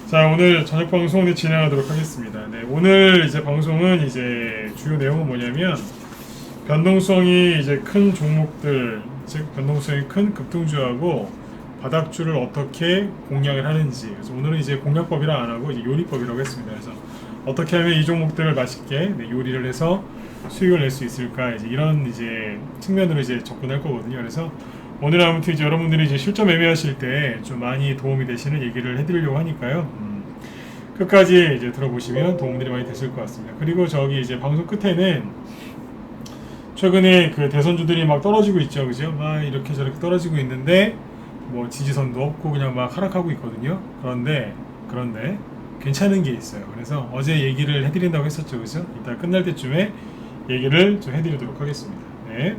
자, 오늘 저녁 방송을 진행하도록 하겠습니다. 네, 오늘 이제 방송은 이제 주요 내용은 뭐냐면 변동성이 이제 큰 종목들, 즉 변동성이 큰 급등주하고 바닥주를 어떻게 공략을 하는지. 그래서 오늘은 이제 공략법이라 안 하고 이제 요리법이라고 했습니다. 그래서 어떻게 하면 이 종목들을 맛있게 요리를 해서 수익을 낼 수 있을까, 이제 이런 이제 측면으로 이제 접근할 거거든요. 그래서 오늘 아무튼 이제 여러분들이 이제 실전 매매하실 때 좀 많이 도움이 되시는 얘기를 해드리려고 하니까요. 끝까지 이제 들어보시면 도움들이 많이 되실 것 같습니다. 그리고 저기 이제 방송 끝에는 최근에 그 대선주들이 막 떨어지고 있죠, 그죠? 막 이렇게 저렇게 떨어지고 있는데 뭐 지지선도 없고 그냥 막 하락하고 있거든요. 그런데 괜찮은 게 있어요. 그래서 어제 얘기를 해드린다고 했었죠, 그죠? 이따 끝날 때쯤에 얘기를 좀 해드리도록 하겠습니다. 네.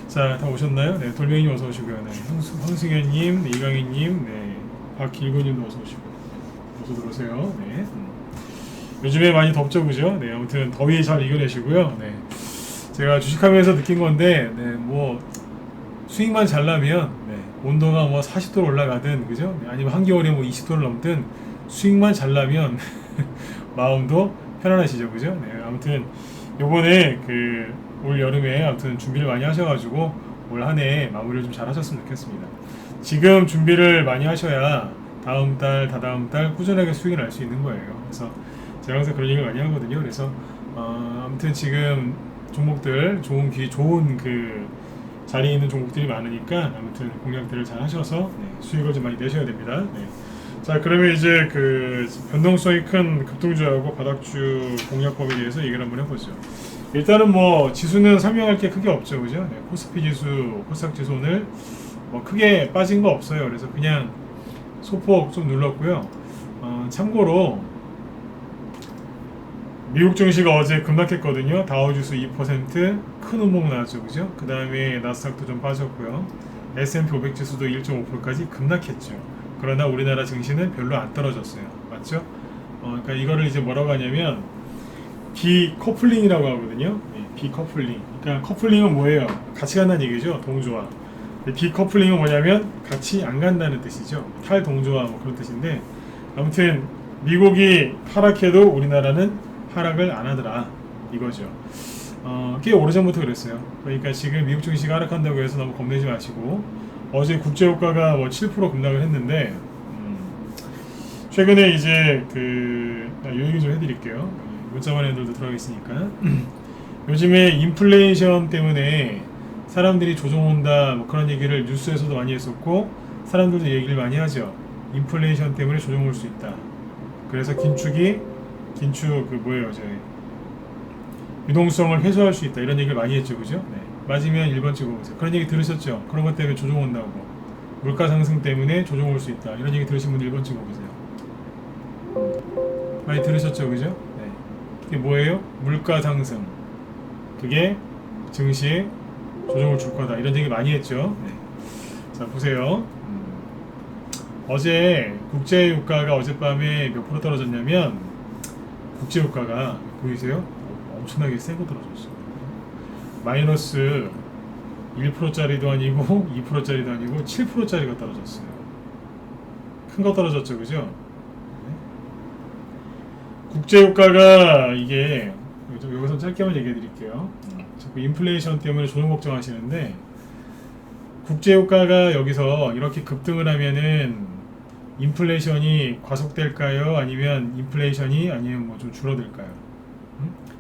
자, 다 오셨나요? 네, 돌멩이님 어서 오시고요. 네, 황승현님, 네, 이강희님, 네, 박길구님도 어서 오시고, 어서 들어오세요. 네. 요즘에 많이 덥죠, 그죠? 네, 아무튼 더위 잘 이겨내시고요. 네, 제가 주식하면서 느낀 건데, 네, 뭐 수익만 잘 나면, 네, 온도가 뭐 40도로 올라가든, 그죠? 네, 아니면 한겨울에 뭐 20도를 넘든 수익만 잘 나면 마음도 편안하시죠, 그죠? 네, 아무튼 요번에 그 올 여름에 아무튼 준비를 많이 하셔가지고 올 한 해 마무리를 좀 잘 하셨으면 좋겠습니다. 지금 준비를 많이 하셔야 다음 달, 다다음 달 꾸준하게 수익을 날 수 있는 거예요. 그래서 제가 항상 그런 얘기를 많이 하거든요. 그래서 아무튼 지금 종목들 좋은 그 자리에 있는 종목들이 많으니까 아무튼 공략들을 잘 하셔서 네, 수익을 좀 많이 내셔야 됩니다. 네. 자, 그러면 이제 그 변동성이 큰 급등주하고 바닥주 공략법에 대해서 얘기를 한번 해보죠. 일단은 뭐 지수는 설명할 게 크게 없죠, 그죠? 네, 코스피 지수, 코스닥 지수 오늘 뭐 크게 빠진 거 없어요. 그래서 그냥 소폭 좀 눌렀고요. 참고로 미국 증시가 어제 급락했거든요. 다우지수 2% 큰 운봉 나왔죠, 그죠? 그 다음에 나스닥도 좀 빠졌고요. S&P 500 지수도 1.5%까지 급락했죠. 그러나 우리나라 증시는 별로 안 떨어졌어요. 맞죠? 그러니까 이거를 이제 뭐라고 하냐면 비커플링이라고 하거든요. 네, 비커플링. 그러니까 커플링은 뭐예요? 같이 간다는 얘기죠. 동조화. 비커플링은 뭐냐면 같이 안 간다는 뜻이죠. 탈동조화 뭐 그런 뜻인데 아무튼 미국이 하락해도 우리나라는 하락을 안 하더라 이거죠. 꽤 오래전부터 그랬어요. 그러니까 지금 미국 증시가 하락한다고 해서 너무 겁내지 마시고 어제 국제유가가 뭐 7% 급락을 했는데 최근에 이제 요 얘기 좀 해드릴게요. 문자만 애들도 들어가 있으니까 요즘에 인플레이션 때문에 사람들이 조정 온다 뭐 그런 얘기를 뉴스에서도 많이 했었고 사람들도 얘기를 많이 하죠. 인플레이션 때문에 조정 올 수 있다. 그래서 긴축 그 뭐예요, 유동성을 해소할 수 있다 이런 얘기를 많이 했죠, 그죠? 네. 맞으면 1번 찍어보세요. 그런 얘기 들으셨죠? 그런 것 때문에 조정 온다고, 물가 상승 때문에 조정 올 수 있다 이런 얘기 들으신 분들 1번 찍어보세요. 많이 들으셨죠, 그죠? 네. 그게 뭐예요? 물가 상승. 그게 증시에 조정을 줄 거다 이런 얘기 많이 했죠. 네. 자, 보세요. 어제 국제유가가 어젯밤에 몇 프로 떨어졌냐면 국제유가가 보이세요? 엄청나게 세고 떨어졌어요. 마이너스 1%짜리도 아니고 2%짜리도 아니고 7%짜리가 떨어졌어요. 큰 거 떨어졌죠, 그죠? 네. 국제유가가 이게 여기서 짧게만 얘기해 드릴게요. 자꾸 인플레이션 때문에 조정 걱정하시는데 국제유가가 여기서 이렇게 급등을 하면은 인플레이션이 과속될까요? 아니면 뭐 좀 줄어들까요?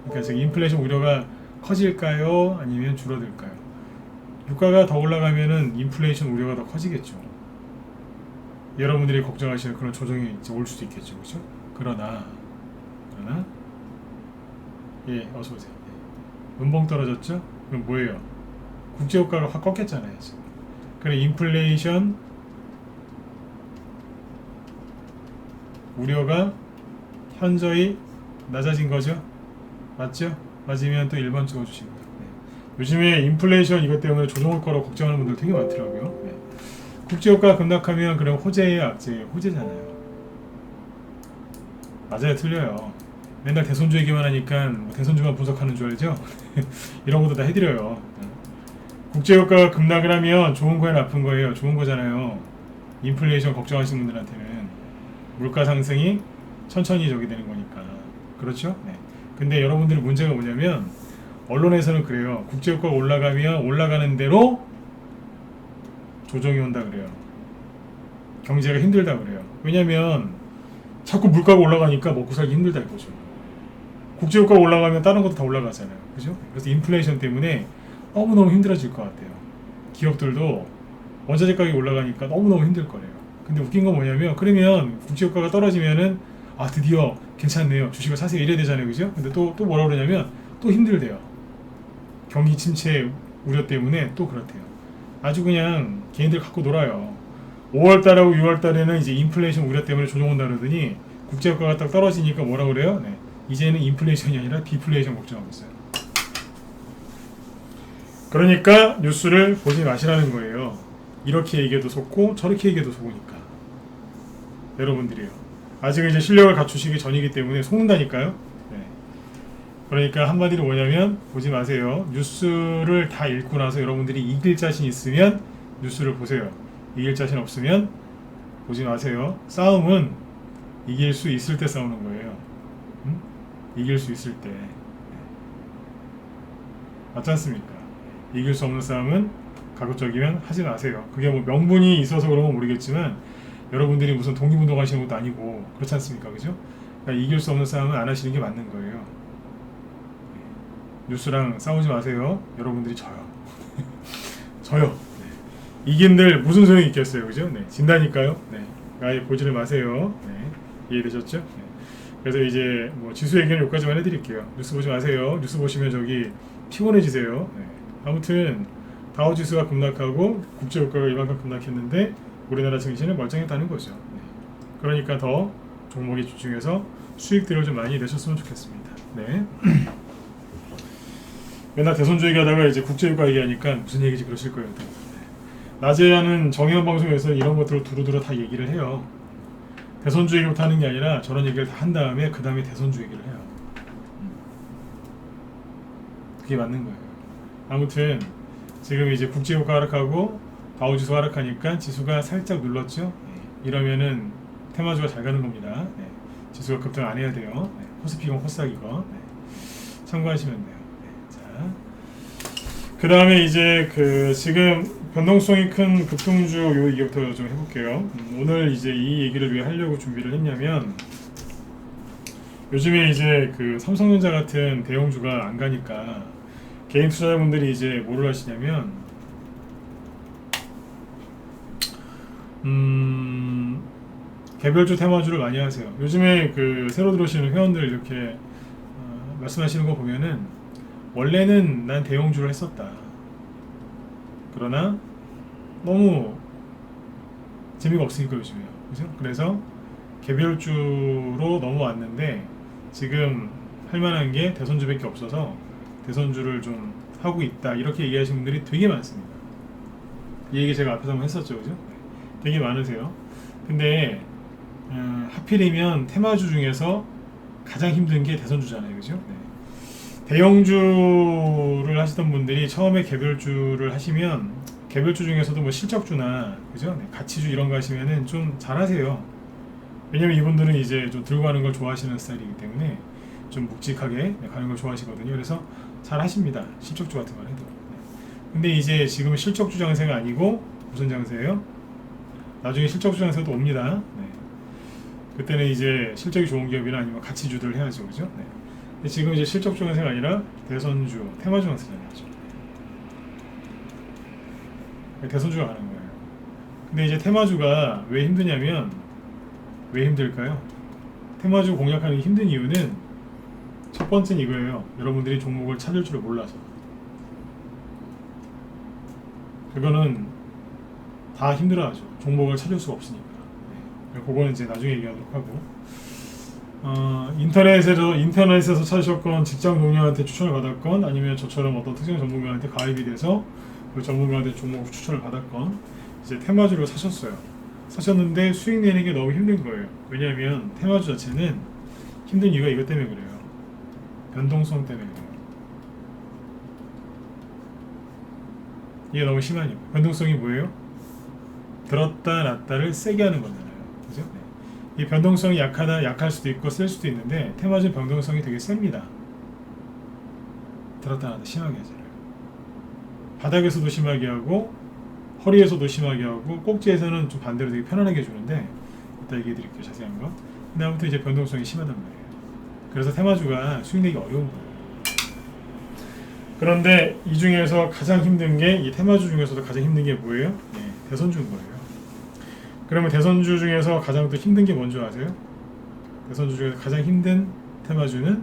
그러니까 지금 인플레이션 우려가 커질까요? 아니면 줄어들까요? 유가가 더 올라가면은 인플레이션 우려가 더 커지겠죠. 여러분들이 걱정하시는 그런 조정이 올 수도 있겠죠, 그렇죠? 그러나 예, 어서 오세요. 은봉 떨어졌죠? 그럼 뭐예요? 국제유가가 확 꺾였잖아요, 지금. 그래 인플레이션 우려가 현저히 낮아진 거죠? 맞죠? 맞으면 또 1번 찍어주시고요. 네. 요즘에 인플레이션 이것 때문에 조정할 거라고 걱정하는 분들 되게 많더라고요. 네. 국제유가 급락하면 그럼 호재예요, 악재예요? 호재잖아요. 맞아요, 틀려요. 맨날 대선주 얘기만 하니까 뭐 대선주만 분석하는 줄 알죠? 이런 것도 다 해드려요. 국제유가가 급락을 하면 좋은 거야 나쁜 거예요? 좋은 거잖아요. 인플레이션 걱정하시는 분들한테는. 물가 상승이 천천히 저기 되는 거니까. 그렇죠? 네. 근데 여러분들의 문제가 뭐냐면 언론에서는 그래요. 국제유가가 올라가면 올라가는 대로 조정이 온다 그래요. 경제가 힘들다 그래요. 왜냐면 자꾸 물가가 올라가니까 먹고 살기 힘들다 이거죠. 국제유가가 올라가면 다른 것도 다 올라가잖아요. 그죠? 그래서 인플레이션 때문에 너무너무 힘들어질 것 같아요. 기업들도 원자재 가격이 올라가니까 너무너무 힘들 거예요. 근데 웃긴 건 뭐냐면 그러면 국제유가가 떨어지면은 아 드디어 괜찮네요. 주식을 사세요 이래야 되잖아요. 그죠? 근데 또 뭐라 그러냐면 또 힘들대요. 경기 침체 우려 때문에 또 그렇대요. 아주 그냥 개인들 갖고 놀아요. 5월달하고 6월달에는 이제 인플레이션 우려 때문에 조정 온다 그러더니 국제유가가 딱 떨어지니까 뭐라 그래요? 네. 이제는 인플레이션이 아니라 디플레이션 걱정하고 있어요. 그러니까 뉴스를 보지 마시라는 거예요. 이렇게 얘기해도 속고 저렇게 얘기해도 속으니까. 여러분들이요. 아직 이제 실력을 갖추시기 전이기 때문에 속는다니까요. 네. 그러니까 한마디로 뭐냐면 보지 마세요. 뉴스를 다 읽고 나서 여러분들이 이길 자신 있으면 뉴스를 보세요. 이길 자신 없으면 보지 마세요. 싸움은 이길 수 있을 때 싸우는 거예요. 응? 이길 수 있을 때. 맞지 않습니까? 이길 수 없는 싸움은 가급적이면 하지 마세요. 그게 뭐 명분이 있어서 그런 건 모르겠지만 여러분들이 무슨 독립운동 하시는 것도 아니고 그렇지 않습니까? 그죠? 그러니까 이길 수 없는 싸움은 안 하시는 게 맞는 거예요. 뉴스랑 싸우지 마세요. 여러분들이 져요. 져요. 네. 이긴들 무슨 소용이 있겠어요. 그죠? 네. 진다니까요. 네. 아예 보지를 마세요. 네. 이해되셨죠? 네. 그래서 이제 뭐 지수 얘기는 여기까지만 해드릴게요. 뉴스 보지 마세요. 뉴스 보시면 저기 피곤해지세요. 네. 아무튼 다우지수가 급락하고 국제유가가 이만큼 급락했는데 우리나라 증시는 멀쩡했다는 거죠. 네. 그러니까 더 종목에 집중해서 수익들을 좀 많이 내셨으면 좋겠습니다. 네. 맨날 대선주 얘기하다가 이제 국제유가 얘기하니까 무슨 얘기지 그러실 거예요. 네. 낮에 하는 정의원 방송에서 이런 것들을 두루두루 다 얘기를 해요. 대선주 얘기부터 하는 게 아니라 저런 얘기를 다 한 다음에 그 다음에 대선주 얘기를 해요. 그게 맞는 거예요. 아무튼 지금 이제 국제유가 하락하고 다우지수 하락하니까 지수가 살짝 눌렀죠. 네. 이러면은 테마주가 잘 가는 겁니다. 네. 지수가 급등 안 해야 돼요. 네. 코스피건 코스닥이건 네. 참고하시면 돼요. 네. 자, 그 다음에 이제 그 지금 변동성이 큰 급등주 요 얘기부터 좀 해볼게요. 오늘 이제 이 얘기를 왜 하려고 준비를 했냐면 요즘에 이제 그 삼성전자 같은 대형주가 안 가니까 개인 투자자분들이 이제 뭐를 하시냐면 개별주 테마주를 많이 하세요. 요즘에 그 새로 들어오시는 회원들 이렇게 말씀하시는 거 보면은 원래는 난 대형주를 했었다. 그러나 너무 재미가 없으니까 요즘에요. 그죠? 그래서 개별주로 넘어왔는데 지금 할만한 게 대선주밖에 없어서 대선주를 좀 하고 있다. 이렇게 얘기하시는 분들이 되게 많습니다. 이 얘기 제가 앞에서 한번 했었죠. 그죠? 되게 많으세요. 근데 하필이면 테마주 중에서 가장 힘든 게 대선주잖아요. 그죠? 네. 대형주를 하시던 분들이 처음에 개별주를 하시면 개별주 중에서도 뭐 실적주나 그죠? 네. 가치주 이런 거 하시면은 좀 잘하세요. 왜냐면 이분들은 이제 좀 들고 가는 걸 좋아하시는 스타일이기 때문에 좀 묵직하게 가는 걸 좋아하시거든요. 그래서 잘 하십니다. 실적주 같은 걸 해도. 네. 근데 이제 지금 실적주 장세가 아니고 무슨 장세예요? 나중에 실적주 장세도 옵니다. 네. 그때는 이제 실적이 좋은 기업이나 아니면 가치주들 해야죠. 그죠? 네. 근데 지금 이제 실적주 장세가 아니라 대선주, 테마주 장세잖아요. 대선주가 가는 거예요. 근데 이제 테마주가 왜 힘드냐면 왜 힘들까요? 테마주 공략하는 게 힘든 이유는 첫 번째는 이거예요. 여러분들이 종목을 찾을 줄 몰라서. 그거는 다 힘들어하죠. 종목을 찾을 수가 없으니까. 네. 그거는 이제 나중에 얘기하도록 하고. 인터넷에서 찾으셨건 직장 동료한테 추천을 받았건 아니면 저처럼 어떤 특정 전문가한테 가입이 돼서 그 전문가한테 종목 추천을 받았건 이제 테마주를 사셨어요. 사셨는데 수익 내는 게 너무 힘든 거예요. 왜냐하면 테마주 자체는 힘든 이유가 이것 때문에 그래요. 변동성 때문에 그래요. 이게 너무 심하니까. 변동성이 뭐예요? 들었다 놨다를 세게 하는 거잖아요. 그죠? 네. 이 변동성이 약할 수도 있고 쓸 수도 있는데 테마주 변동성이 되게 셉니다. 들었다 놨다 심하게 하잖아요. 바닥에서도 심하게 하고 허리에서도 심하게 하고 꼭지에서는 좀 반대로 되게 편안하게 해주는데 이따 얘기해 드릴게요. 자세한 거. 근데 아무튼 이제 변동성이 심하단 말이에요. 그래서 테마주가 수익 내기 어려운 거예요. 그런데 이 중에서 가장 힘든 게 이 테마주 중에서도 가장 힘든 게 뭐예요? 네, 대선주인 거예요. 그러면 대선주 중에서 가장 또 힘든 게 뭔지 아세요? 대선주 중에서 가장 힘든 테마주는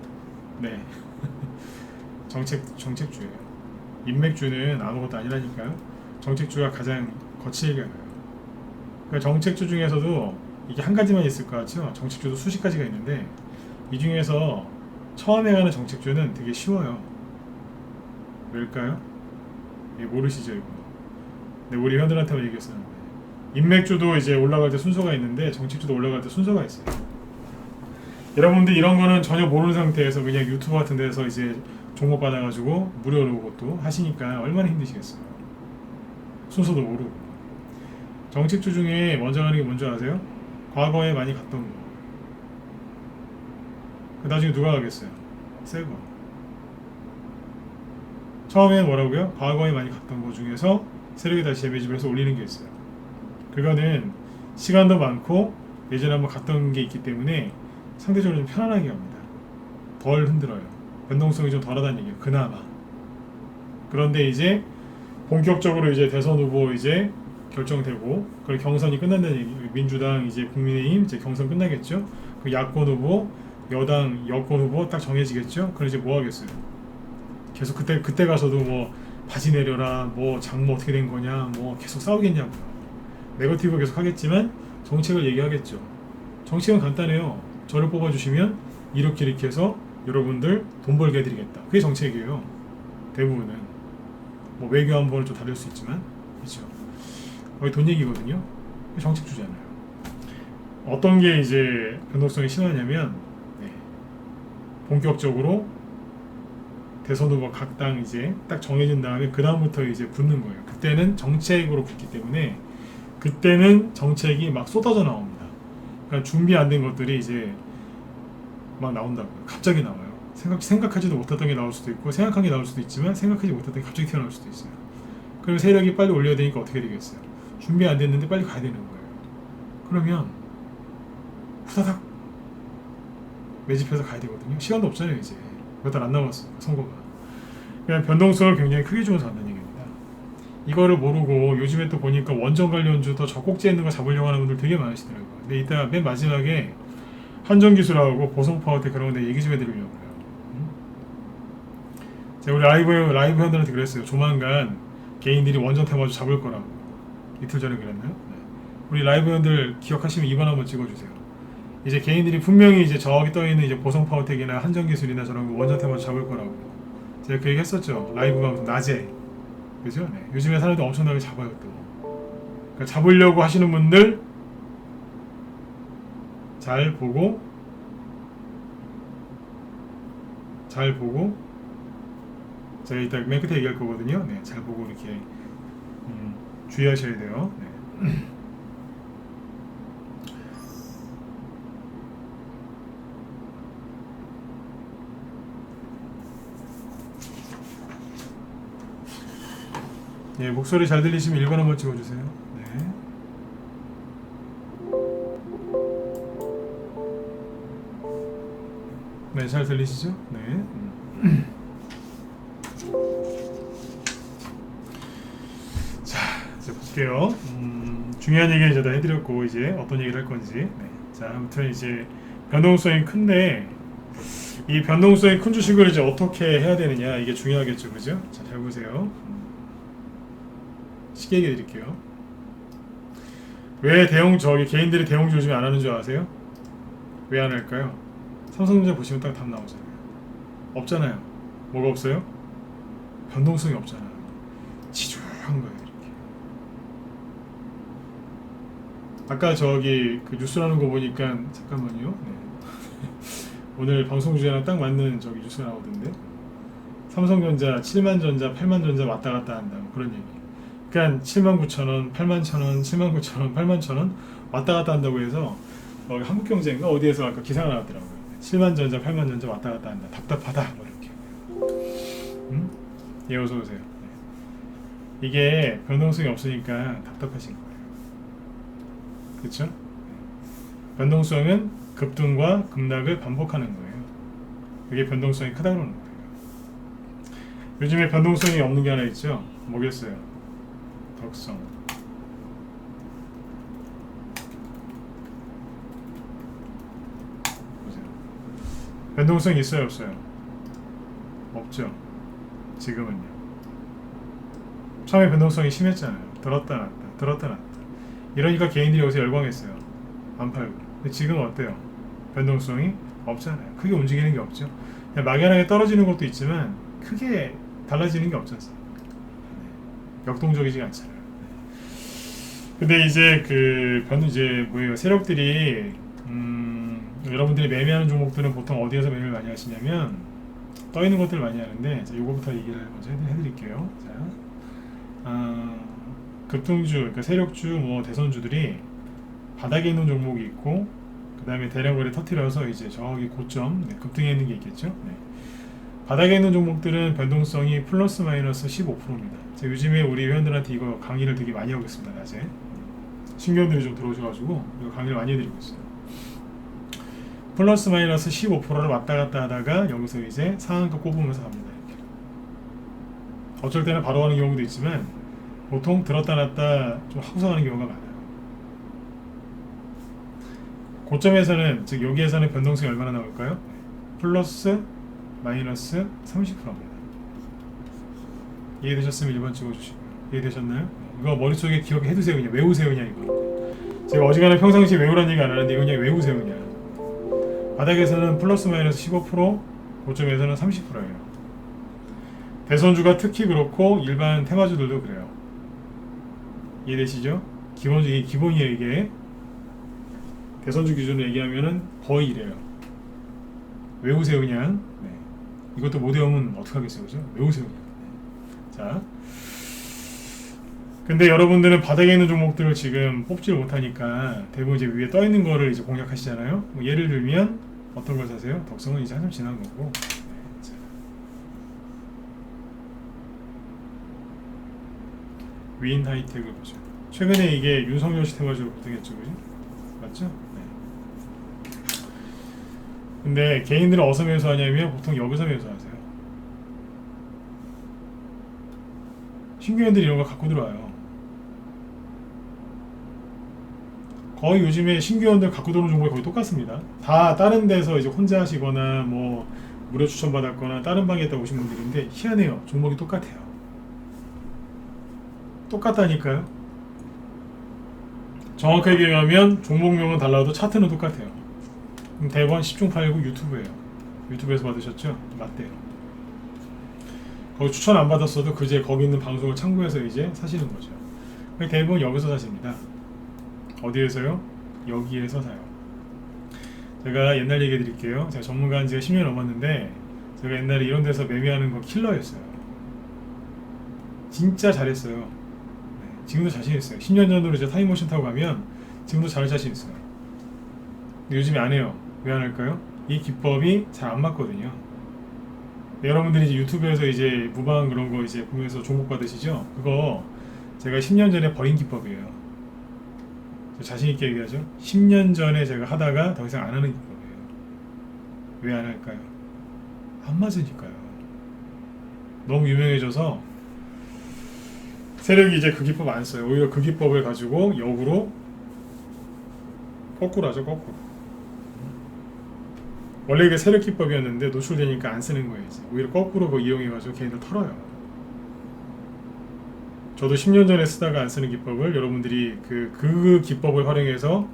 네 정책주예요. 인맥주는 아무것도 아니라니까요. 정책주가 가장 거칠게 가요. 그러니까 정책주 중에서도 이게 한 가지만 있을 것 같죠? 정책주도 수십 가지가 있는데 이 중에서 처음에 가는 정책주는 되게 쉬워요. 왜일까요? 모르시죠 이거? 네, 우리 회원들한테만 얘기했었는데 인맥주도 이제 올라갈 때 순서가 있는데 정책주도 올라갈 때 순서가 있어요. 여러분들 이런 거는 전혀 모르는 상태에서 그냥 유튜브 같은 데서 이제 종목 받아가지고 무료로 그것도 하시니까 얼마나 힘드시겠어요. 순서도 모르고. 정책주 중에 먼저 가는 게 뭔지 아세요? 과거에 많이 갔던 거. 그 나중에 누가 가겠어요? 새 거. 처음에는 뭐라고요? 과거에 많이 갔던 거 중에서 세력이 다시 재매집을 해서 올리는 게 있어요. 그거는 시간도 많고 예전에 한번 갔던 게 있기 때문에 상대적으로 좀 편안하게 합니다. 덜 흔들어요. 변동성이 좀 덜하다는 얘기예요. 그나마. 그런데 이제 본격적으로 이제 대선 후보 이제 결정되고 그리고 경선이 끝난다는 얘기. 민주당 이제 국민의힘 이제 경선 끝나겠죠. 그 야권 후보, 여당 여권 후보 딱 정해지겠죠. 그럼 이제 뭐 하겠어요? 계속 그때 가서도 뭐 바지 내려라, 뭐 장모 어떻게 된 거냐, 뭐 계속 싸우겠냐고요. 네거티브 계속 하겠지만 정책을 얘기하겠죠. 정책은 간단해요. 저를 뽑아주시면 이렇게 해서 여러분들 돈 벌게 해드리겠다. 그게 정책이에요. 대부분은 뭐 외교 한 번은 좀 다를 수 있지만 그렇죠. 거의 돈 얘기거든요. 정책주잖아요. 어떤 게 이제 변동성이 심하냐면 본격적으로 대선 후보 각 당 이제 딱 정해진 다음에 그 다음부터 이제 붙는 거예요. 그때는 정책으로 붙기 때문에 그때는 정책이 막 쏟아져 나옵니다. 그러니까 준비 안 된 것들이 이제 막 나온다고요. 갑자기 나와요. 생각하지도 못했던 게 나올 수도 있고 생각한 게 나올 수도 있지만 생각하지 못했던 게 갑자기 튀어나올 수도 있어요. 그럼 세력이 빨리 올려야 되니까 어떻게 되겠어요? 준비 안 됐는데 빨리 가야 되는 거예요. 그러면 후다닥 매집해서 가야 되거든요. 시간도 없잖아요. 이제 몇 달 안 남았어요. 선거가. 그냥 변동성을 굉장히 크게 주면서 한다는 얘기입니다. 이거를 모르고 요즘에 또 보니까 원전 관련주 더 적곡지에 있는 거 잡으려고 하는 분들 되게 많으시더라고요. 근데 이따 맨 마지막에 한전기술하고 보성파워텍 그런 건데 얘기 좀 해드리려고요. 제가 우리 라이브 회원들한테 그랬어요. 조만간 개인들이 원전 테마주 잡을 거라고. 이틀 전에 그랬나요? 네. 우리 라이브 회원들 기억하시면 2번 한번 찍어주세요. 이제 개인들이 분명히 이제 저기 떠있는 이제 보성파워텍이나 한전기술이나 저런 원전 테마주 잡을 거라고. 제가 그 얘기 했었죠. 라이브 방송 낮에. 그죠? 네. 요즘에 사람들 엄청나게 잡아요 또. 그러니까 잡으려고 하시는 분들 잘 보고 제가 이따 맨 끝에 얘기할 거거든요. 네, 잘 보고 이렇게 주의하셔야 돼요. 네. 네, 목소리 잘 들리시면 1번 한번 찍어주세요. 네. 네, 잘 들리시죠? 네. 자, 이제 볼게요. 중요한 얘기는 이제 다 해드렸고 이제 어떤 얘기를 할 건지. 네. 자, 아무튼 이제 변동성이 큰데 이 변동성이 큰 주식을 이제 어떻게 해야 되느냐 이게 중요하겠죠, 그죠? 자, 잘 보세요. 쉽게 얘기해 드릴게요. 왜 개인들이 대형주 요즘에 안 하는 줄 아세요? 왜 안 할까요? 삼성전자 보시면 딱 답 나오잖아요. 없잖아요. 뭐가 없어요? 변동성이 없잖아요. 지루한 거예요, 이렇게. 아까 그 뉴스라는 거 보니까 잠깐만요. 네. 오늘 방송 주제랑 딱 맞는 뉴스가 나오던데. 삼성전자 7만전자, 8만전자 왔다 갔다 한다. 뭐 그런 얘기. 그러니까 79,000원, 81,000원, 79,000원, 81,000원 왔다 갔다 한다고 해서 거기 한국경제인가 어디에서 아까 기사가 나왔더라고요. 7만전자 8만전자 왔다 갔다 한다. 답답하다 뭐 이렇게. 예, 어서 오세요. 네. 이게 변동성이 없으니까 답답하신 거예요. 그렇죠? 변동성은 급등과 급락을 반복하는 거예요. 그게 변동성이 크다고 그러는 거예요. 요즘에 변동성이 없는 게 하나 있죠. 뭐겠어요? 덕성. 보세요. 변동성이 있어요, 없어요? 없죠. 지금은요. 처음에 변동성이 심했잖아요. 들었다 놨다, 들었다 놨다. 이러니까 개인들이 여기서 열광했어요. 안 팔고. 근데 지금은 어때요? 변동성이 없잖아요. 크게 움직이는 게 없죠. 그냥 막연하게 떨어지는 것도 있지만 크게 달라지는 게 없지 않습니까? 역동적이지 않잖아요. 근데 이제 이제 뭐예요? 세력들이 여러분들이 매매하는 종목들은 보통 어디에서 매매를 많이 하시냐면 떠 있는 것들을 많이 하는데, 자, 요거부터 얘기를 먼저 해드릴게요. 자, 급등주, 그러니까 세력주, 뭐 대선주들이 바닥에 있는 종목이 있고, 그 다음에 대량거래 터트려서 이제 저기 고점 급등해 있는 게 있겠죠. 네. 바닥에 있는 종목들은 변동성이 플러스 마이너스 15%입니다. 제가 요즘에 우리 회원들한테 이거 강의를 되게 많이 하고 있습니다. 낮에 신규원들이 좀 들어오셔가지고 이거 강의를 많이 해드리고 있어요. 플러스 마이너스 15%를 왔다 갔다 하다가 여기서 이제 상한가 꼽으면서 갑니다. 이렇게. 어쩔 때는 바로 하는 경우도 있지만 보통 들었다 놨다 좀 하고서 가는 경우가 많아요. 고점에서는, 즉 여기에서는 변동성이 얼마나 나올까요? 플러스 마이너스 30%입니다. 이해되셨으면 1번 찍어주시고요. 이해되셨나요? 이거 머릿속에 기억해 해두세요. 그냥 외우세요. 그냥 이거. 제가 어지간한 평상시에 외우라는 얘기 안 하는데 이거 그냥 외우세요. 그냥. 바닥에서는 플러스 마이너스 15%, 고점에서는 30%예요. 대선주가 특히 그렇고 일반 테마주들도 그래요. 이해되시죠? 기본이에요. 이게 대선주 기준으로 얘기하면은 거의 이래요. 외우세요. 그냥. 네. 이것도 못 외우면 어떡하겠어요, 그죠? 외우세요. 그냥. 네. 자, 근데 여러분들은 바닥에 있는 종목들을 지금 뽑지를 못하니까 대부분 이제 위에 떠 있는 거를 이제 공략하시잖아요. 뭐 예를 들면 어떤 걸 사세요? 덕성은 이제 한참 지난 거고. 네. 자. 위인 하이텍을 보죠. 최근에 이게 윤석열 씨 테마주로 급등했죠, 그죠? 맞죠? 네. 근데 개인들은 어디서 매수하냐면 보통 여기서 매수하세요. 신규원들이 이런 거 갖고 들어와요. 거의 요즘에 신규원들 갖고 들어오는 종목이 거의 똑같습니다. 다 다른 데서 이제 혼자 하시거나 뭐 무료 추천 받았거나 다른 방에 있다 오신 분들인데 희한해요. 종목이 똑같아요. 똑같다니까요. 정확하게 얘기하면 종목명은 달라도 차트는 똑같아요. 대번 10중 8구 유튜브예요. 유튜브에서 받으셨죠? 맞대요. 거기 추천 안 받았어도 그제 거기 있는 방송을 참고해서 이제 사시는 거죠. 대부분 여기서 사십니다. 어디에서요? 여기에서 사요. 제가 옛날 얘기 드릴게요. 제가 전문가한 지가 10년 넘었는데 제가 옛날에 이런 데서 매매하는 거 킬러였어요. 진짜 잘했어요. 네, 지금도 자신 있어요. 10년 전으로 이제 타임머신 타고 가면 지금도 잘할 자신 있어요. 근데 요즘에 안 해요. 왜 안 할까요? 이 기법이 잘 안 맞거든요. 네, 여러분들이 이제 유튜브에서 이제 무방 그런 거 이제 보면서 종목 받으시죠? 그거 제가 10년 전에 버린 기법이에요. 자신있게 얘기하죠. 10년 전에 제가 하다가 더 이상 안 하는 기법이에요. 왜 안 할까요? 안 맞으니까요. 너무 유명해져서 세력이 이제 그 기법 안 써요. 오히려 그 기법을 가지고 역으로 거꾸로 하죠. 거꾸로. 원래 이게 세력 기법이었는데 노출되니까 안 쓰는 거예요. 이제. 오히려 거꾸로 그거 이용해가지고 걔네들 털어요. 저도 10년 전에 쓰다가 안 쓰는 기법을 여러분들이 그 기법을 활용해서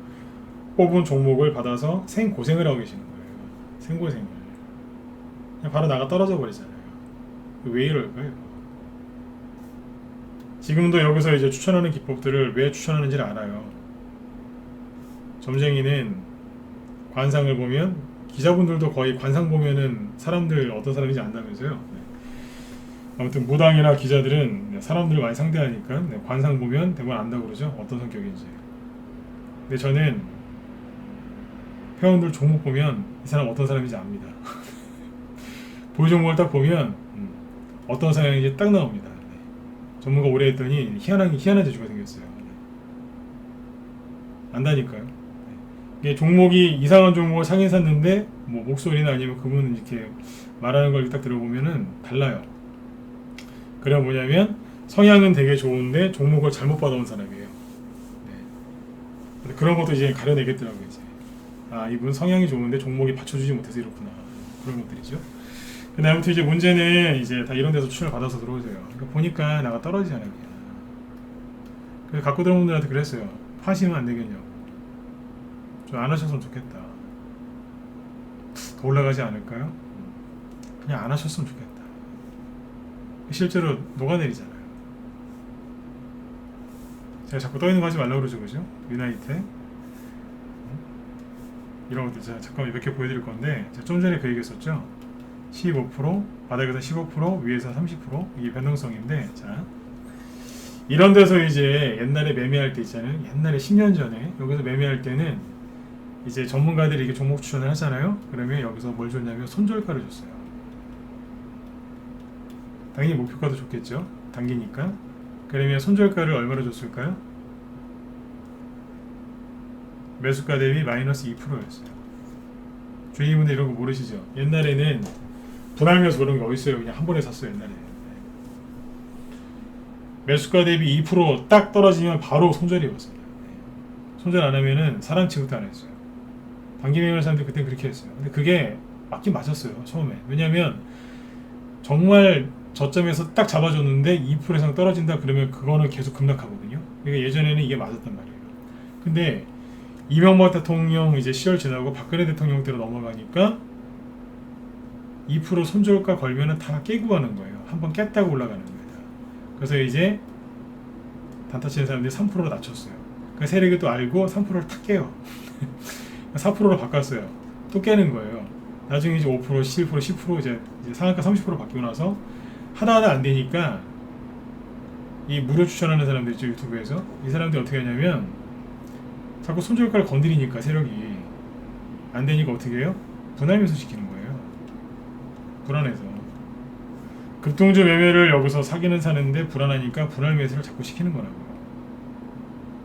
뽑은 종목을 받아서 생고생을 하고 계시는 거예요. 생고생을. 그냥 바로 나가 떨어져 버리잖아요. 왜 이럴까요? 지금도 여기서 이제 추천하는 기법들을 왜 추천하는지를 알아요. 점쟁이는 관상을 보면, 기자분들도 거의 관상 보면은 사람들 어떤 사람인지 안다면서요. 네. 아무튼 무당이나 기자들은 사람들을 많이 상대하니까 관상 보면 대부분 안다고 그러죠. 어떤 성격인지. 근데 저는 회원들 종목 보면 이 사람 어떤 사람인지 압니다. 보유 종목을 딱 보면 어떤 성향인지 딱 나옵니다. 네. 전문가 오래 했더니 희한한 재주가 생겼어요. 네. 안다니까요. 네. 이게 종목이 이상한 종목을 사긴 샀는데 뭐 목소리나 아니면 그분 이렇게 말하는 걸 딱 들어보면은 달라요. 그래 뭐냐면 성향은 되게 좋은데 종목을 잘못 받아온 사람이에요. 네. 그런 것도 이제 가려내겠더라고요. 이제. 아 이분 성향이 좋은데 종목이 받쳐주지 못해서 이렇구나. 그런 것들이죠. 근데 아무튼 이제 문제는 이제 다 이런 데서 추천을 받아서 들어오세요. 그러니까 보니까 나가 떨어지잖아요. 그냥. 그래서 갖고 들어온 분들한테 그랬어요. 파시면 안 되겠냐고. 좀 안 하셨으면 좋겠다. 더 올라가지 않을까요? 그냥 안 하셨으면 좋겠다. 실제로 녹아내리잖아요. 제가 자꾸 떠있는 거 하지 말라고 그러죠, 그죠? 유나이트 이런 것들 제가 잠깐만 몇 개 보여드릴 건데 제가 좀 전에 그 얘기했었죠. 15% 바닥에서 15% 위에서 30% 이게 변동성인데 자 이런 데서 이제 옛날에 매매할 때 있잖아요. 옛날에 10년 전에 여기서 매매할 때는 이제 전문가들이 이렇게 종목 추천을 하잖아요. 그러면 여기서 뭘 줬냐면 손절가를 줬어요. 당연히 목표가도 좋겠죠. 당기니까. 그러면 손절가를 얼마로 줬을까요? 매수가 대비 마이너스 2%였어요. 주인분들 이런 거 모르시죠? 옛날에는 분할매수 그런 게 어딨어요. 그냥 한 번에 샀어요. 옛날에. 매수가 대비 2% 딱 떨어지면 바로 손절이었습니다. 손절 안 하면은 사람 취급도 안 했어요. 단기 매매하는 사람들이 그때 그렇게 했어요. 근데 그게 맞긴 맞았어요. 처음에. 왜냐면 정말 저점에서 딱 잡아줬는데 2% 이상 떨어진다 그러면 그거는 계속 급락하거든요. 그러니까 예전에는 이게 맞았단 말이에요. 근데 이명박 대통령 이제 시절 지나고 박근혜 대통령 때로 넘어가니까 2% 손절가 걸면은 다 깨고 가는 거예요. 한번 깼다고 올라가는 겁니다. 그래서 이제 단타 치는 사람들이 3%로 낮췄어요. 그 세력이 또 알고 3%를 탁 깨요. 4%로 바꿨어요. 또 깨는 거예요. 나중에 이제 5%, 7%, 10% 이제 상한가 30% 바뀌고 나서 하다 안 되니까 이 무료 추천하는 사람들 있죠, 유튜브에서. 이 사람들이 어떻게 하냐면 자꾸 손절가를 건드리니까 세력이 안 되니까 어떻게 해요? 분할 매수 시키는 거예요. 불안해서. 급등주 매매를 여기서 사기는 사는데 불안하니까 분할 매수를 자꾸 시키는 거라고요.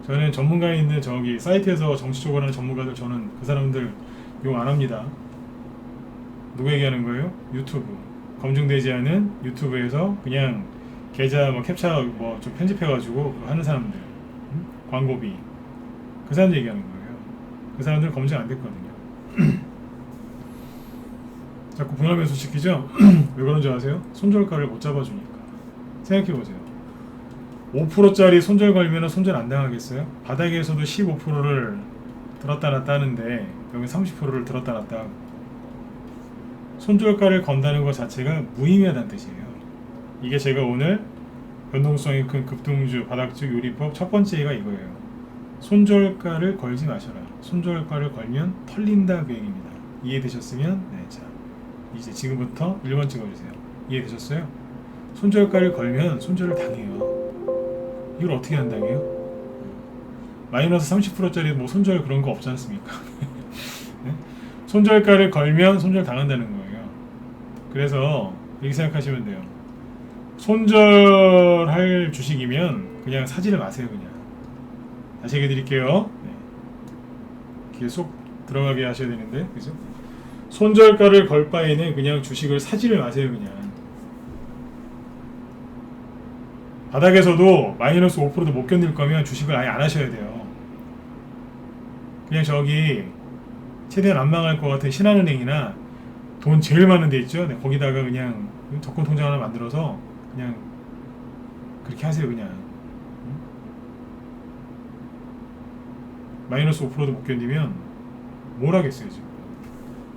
저는 전문가에 있는 저기 사이트에서 정치적으로 하는 전문가들 저는 그 사람들 욕 안 합니다. 누구 얘기하는 거예요? 유튜브. 검증되지 않은 유튜브에서 그냥 계좌 뭐 캡처 뭐 좀 편집해가지고 하는 사람들. 광고비. 그 사람들 얘기하는 거예요. 그 사람들 검증 안 됐거든요. 자꾸 분할 매수 시키죠? 왜 그런 줄 아세요? 손절가를 못 잡아주니까. 생각해보세요. 5%짜리 손절 걸면 손절 안 당하겠어요? 바닥에서도 15%를 들었다 놨다 하는데 여기 30%를 들었다 놨다 하고 손절가를 건다는 것 자체가 무의미하다는 뜻이에요. 이게 제가 오늘 변동성이 큰 급등주, 바닥주, 요리법 첫 번째가 이거예요. 손절가를 걸지 마셔라. 손절가를 걸면 털린다 그 얘기입니다. 이해되셨으면 네, 자 이제 지금부터 1번 찍어주세요. 이해되셨어요? 손절가를 걸면 손절을 당해요. 이걸 어떻게 한다고요? 마이너스 30%짜리 뭐 손절 그런 거 없지 않습니까? 네? 손절가를 걸면 손절 당한다는 거예요. 그래서 이렇게 생각하시면 돼요. 손절할 주식이면 그냥 사지를 마세요. 그냥 다시 얘기해 드릴게요. 네. 계속 들어가게 하셔야 되는데 그죠? 손절가를 걸 바에는 그냥 주식을 사지를 마세요. 그냥 바닥에서도 마이너스 5%도 못 견딜 거면 주식을 아예 안 하셔야 돼요. 그냥 저기 최대한 안 망할 것 같은 신한은행이나 돈 제일 많은 데 있죠. 네, 거기다가 그냥 적금 통장 하나 만들어서 그냥 그렇게 하세요. 그냥 마이너스 5%도 못 견디면 뭘 하겠어요. 지금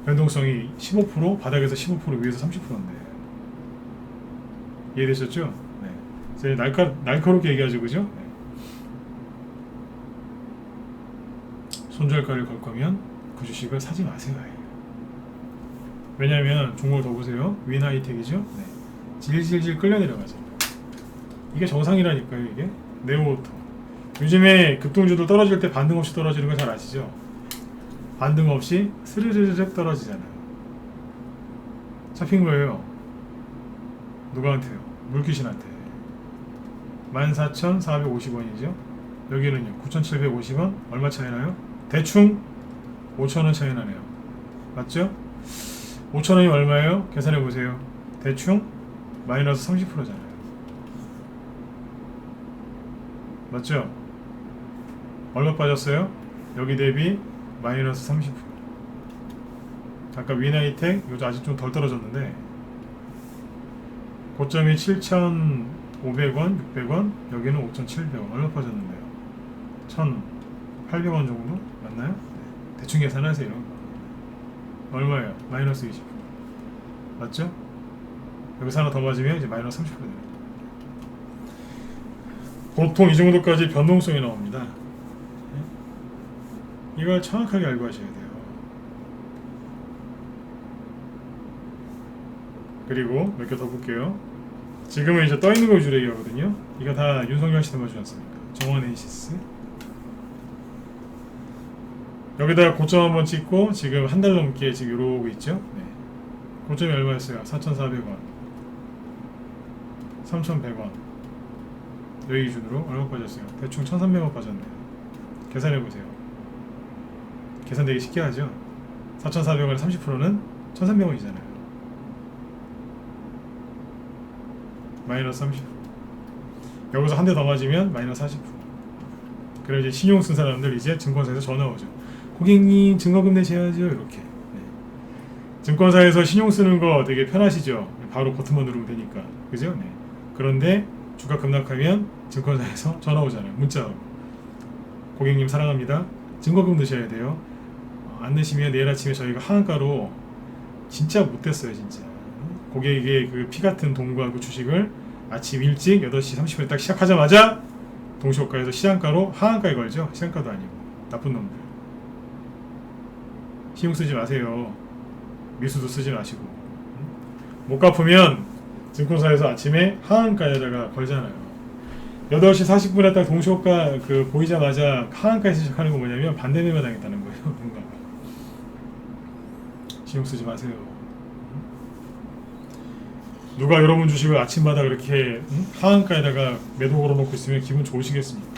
변동성이 15% 바닥에서 15% 위에서 30%인데 이해되셨죠? 네. 제가 날카롭게 얘기하죠, 그죠? 네. 손절가를 걸 거면 그 주식을 사지 마세요. 왜냐하면 종목을 더 보세요. 위나이텍이죠. 네. 질질질 끌려 내려가죠. 이게 정상이라니까요. 이게 네오오토. 요즘에 급등주도 떨어질 때 반등 없이 떨어지는 거 잘 아시죠? 반등 없이 스르르륵 떨어지잖아요. 잡힌 거예요. 누구한테요? 물귀신한테. 14,450원이죠. 여기는요 9,750원. 얼마 차이 나요? 대충 5,000원 차이 나네요. 맞죠? 5,000원이 얼마예요? 계산해 보세요. 대충 마이너스 30%잖아요. 맞죠? 얼마 빠졌어요? 여기 대비 마이너스 30%. 아까 위나이텍 요즘 아직 좀 덜 떨어졌는데 고점이 7,500원, 600원, 여기는 5,700원. 얼마 빠졌는데요? 1,800원 정도? 맞나요? 네. 대충 계산하세요. 얼마예요? 마이너스 20%. 맞죠? 여기서 하나 더 맞으면 이제 마이너스 30% 됩니다. 보통 이 정도까지 변동성이 나옵니다. 이걸 정확하게 알고 하셔야 돼요. 그리고 몇 개 더 볼게요. 지금은 이제 떠있는 거 위주로 얘기하거든요. 이거 다 윤석열 씨 때문에 주지 않습니까? 정원 에이시스. 여기다가 고점 한번 찍고 지금 한 달 넘게 지금 이러고 있죠. 네. 고점이 얼마였어요? 4,400원, 3,100원. 여기 기준으로 얼마 빠졌어요? 대충 1,300원 빠졌네요. 계산해보세요. 계산 되게 쉽게 하죠. 4,400원에 30%는 1,300원이잖아요. 마이너스 30%. 여기서 한 대 더 맞으면 마이너스 40%. 그럼 이제 신용 쓴 사람들 이제 증권사에서 전화 오죠. 고객님 증거금 내셔야죠. 이렇게. 네. 증권사에서 신용 쓰는 거 되게 편하시죠. 바로 버튼만 누르면 되니까. 그죠? 네. 그런데 주가 급락하면 증권사에서 전화 오잖아요. 문자로. 고객님 사랑합니다. 증거금 넣으셔야 돼요. 안 내시면 내일 아침에 저희가 하한가로 진짜 못됐어요. 진짜. 고객에게 그 피 같은 돈과 그 주식을 아침 일찍 8시 30분에 딱 시작하자마자 동시호가에서 시장가로 하한가에 걸죠. 시장가도 아니고. 나쁜 놈들. 신용 쓰지 마세요. 미수도 쓰지 마시고. 못 갚으면 증권사에서 아침에 하한가에다가 걸잖아요. 8시 40분에 딱 동시호가 그 보이자마자 하한가에서 시작하는 거 뭐냐면 반대 매매 당했다는 거예요. 누군가가. 신용 쓰지 마세요. 누가 여러분 주식을 아침마다 그렇게 하한가에다가 매도 걸어놓고 있으면 기분 좋으시겠습니까?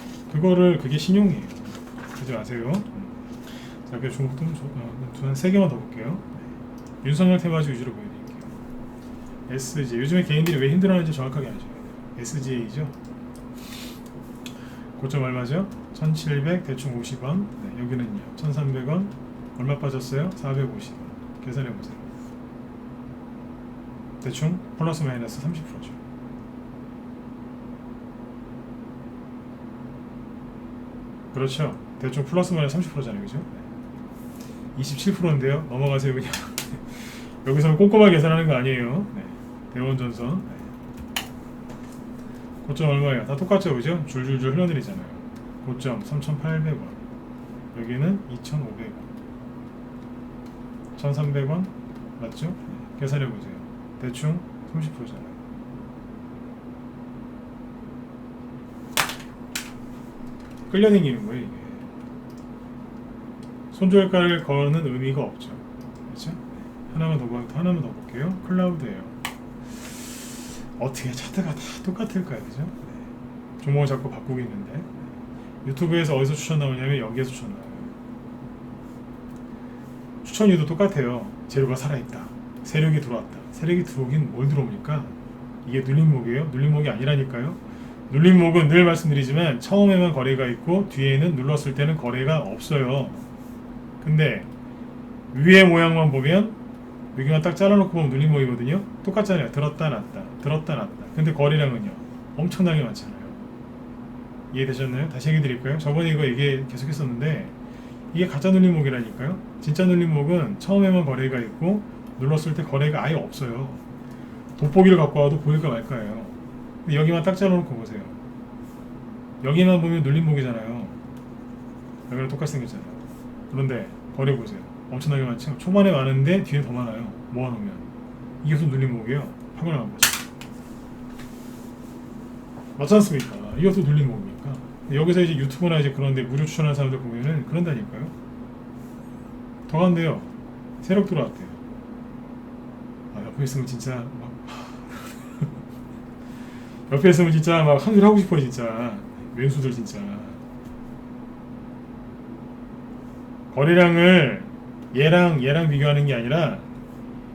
그게 신용이에요. 그러지 마세요. 자, 그 중국도 한 3개만 더 볼게요. 네. 윤석열 테마주 위주로 보여드릴게요. SJ. 요즘에 개인들이 왜 힘들어하는지 정확하게 아셔야 돼요. SJ죠. 고점 얼마죠? 1700 대충 50원. 네, 여기는요 1300원. 얼마 빠졌어요? 450원. 계산해보세요. 대충 플러스 마이너스 30%죠. 그렇죠. 대충 플러스 마이너스 30%잖아요. 그죠? 27%인데요. 넘어가세요 그냥. 여기서 꼼꼼하게 계산하는 거 아니에요. 네. 대원전선. 네. 고점 얼마예요? 다 똑같죠. 그죠? 줄줄줄 흘러내리잖아요. 고점 3,800원. 여기는 2,500원. 1,300원. 맞죠? 네. 계산해보세요. 대충 30%잖아요. 끌려다니는 거예요 이게. 손절가를 거는 의미가 없죠. 그렇죠? 하나만 더 볼게요. 클라우드예요. 어떻게 차트가 다 똑같을까요? 그죠? 네. 종목을 자꾸 바꾸고 있는데 유튜브에서 어디서 추천 나오냐면 여기에서 추천 나와요. 추천 이유도 똑같아요. 재료가 살아있다. 세력이 들어왔다. 세력이 들어오긴 뭘 들어옵니까? 이게 눌림목이에요? 눌림목이 아니라니까요. 눌림목은 늘 말씀드리지만 처음에만 거래가 있고 뒤에는 눌렀을 때는 거래가 없어요. 근데 위에 모양만 보면 여기만 딱 잘라놓고 보면 눌림목이거든요. 똑같잖아요. 들었다 놨다 들었다 놨다. 근데 거래량은요 엄청나게 많잖아요. 이해되셨나요? 다시 얘기 드릴까요? 저번에 이거 얘기 계속 했었는데 이게 가짜 눌림목이라니까요. 진짜 눌림목은 처음에만 거래가 있고 눌렀을 때 거래가 아예 없어요. 돋보기를 갖고 와도 보일까 말까예요. 근데 여기만 딱 잘라놓고 보세요. 여기만 보면 눌림목이잖아요. 여기랑 똑같이 생겼잖아요. 그런데 거래 보세요. 엄청나게 많죠. 초반에 많은데 뒤에 더 많아요. 모아놓으면 이게 무슨 눌림목이에요? 확인을 안 보죠. 맞지 않습니까? 이게 무슨 눌림목입니까? 여기서 이제 유튜브나 이제 그런데 무료 추천하는 사람들 보면은 그런다니까요. 더 간대요. 새록 들어왔대요. 아, 옆에 있으면 진짜 막 옆에 있으면 진짜 막 한 소리 하고 싶어 진짜. 왼수들 진짜. 거래량을 얘랑 비교하는 게 아니라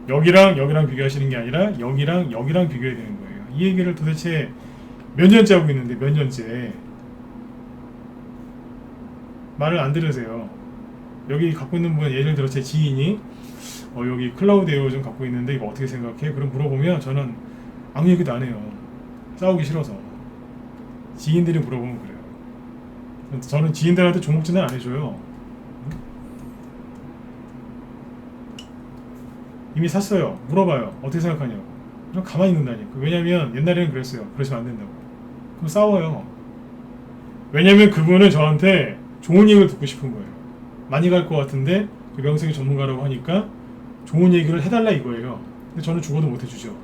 여기랑 비교하시는 게 아니라 여기랑 비교해야 되는 거예요. 이 얘기를 도대체 몇 년째 하고 있는데 몇 년째 말을 안 들으세요. 여기 갖고 있는 분 예를 들어 제 지인이 여기 클라우드 에어 좀 갖고 있는데 이거 어떻게 생각해? 그럼 물어보면 저는 아무 얘기도 안 해요. 싸우기 싫어서. 지인들이 물어보면 그래요. 저는 지인들한테 종목 진단 안 해줘요. 이미 샀어요. 물어봐요. 어떻게 생각하냐고. 그럼 가만히 있는다니까. 왜냐면 옛날에는 그랬어요. 그러시면 안 된다고. 그럼 싸워요. 왜냐면 그분은 저한테 좋은 얘기를 듣고 싶은 거예요. 많이 갈 것 같은데 그 명색이 전문가라고 하니까 좋은 얘기를 해달라 이거예요. 근데 저는 죽어도 못 해주죠.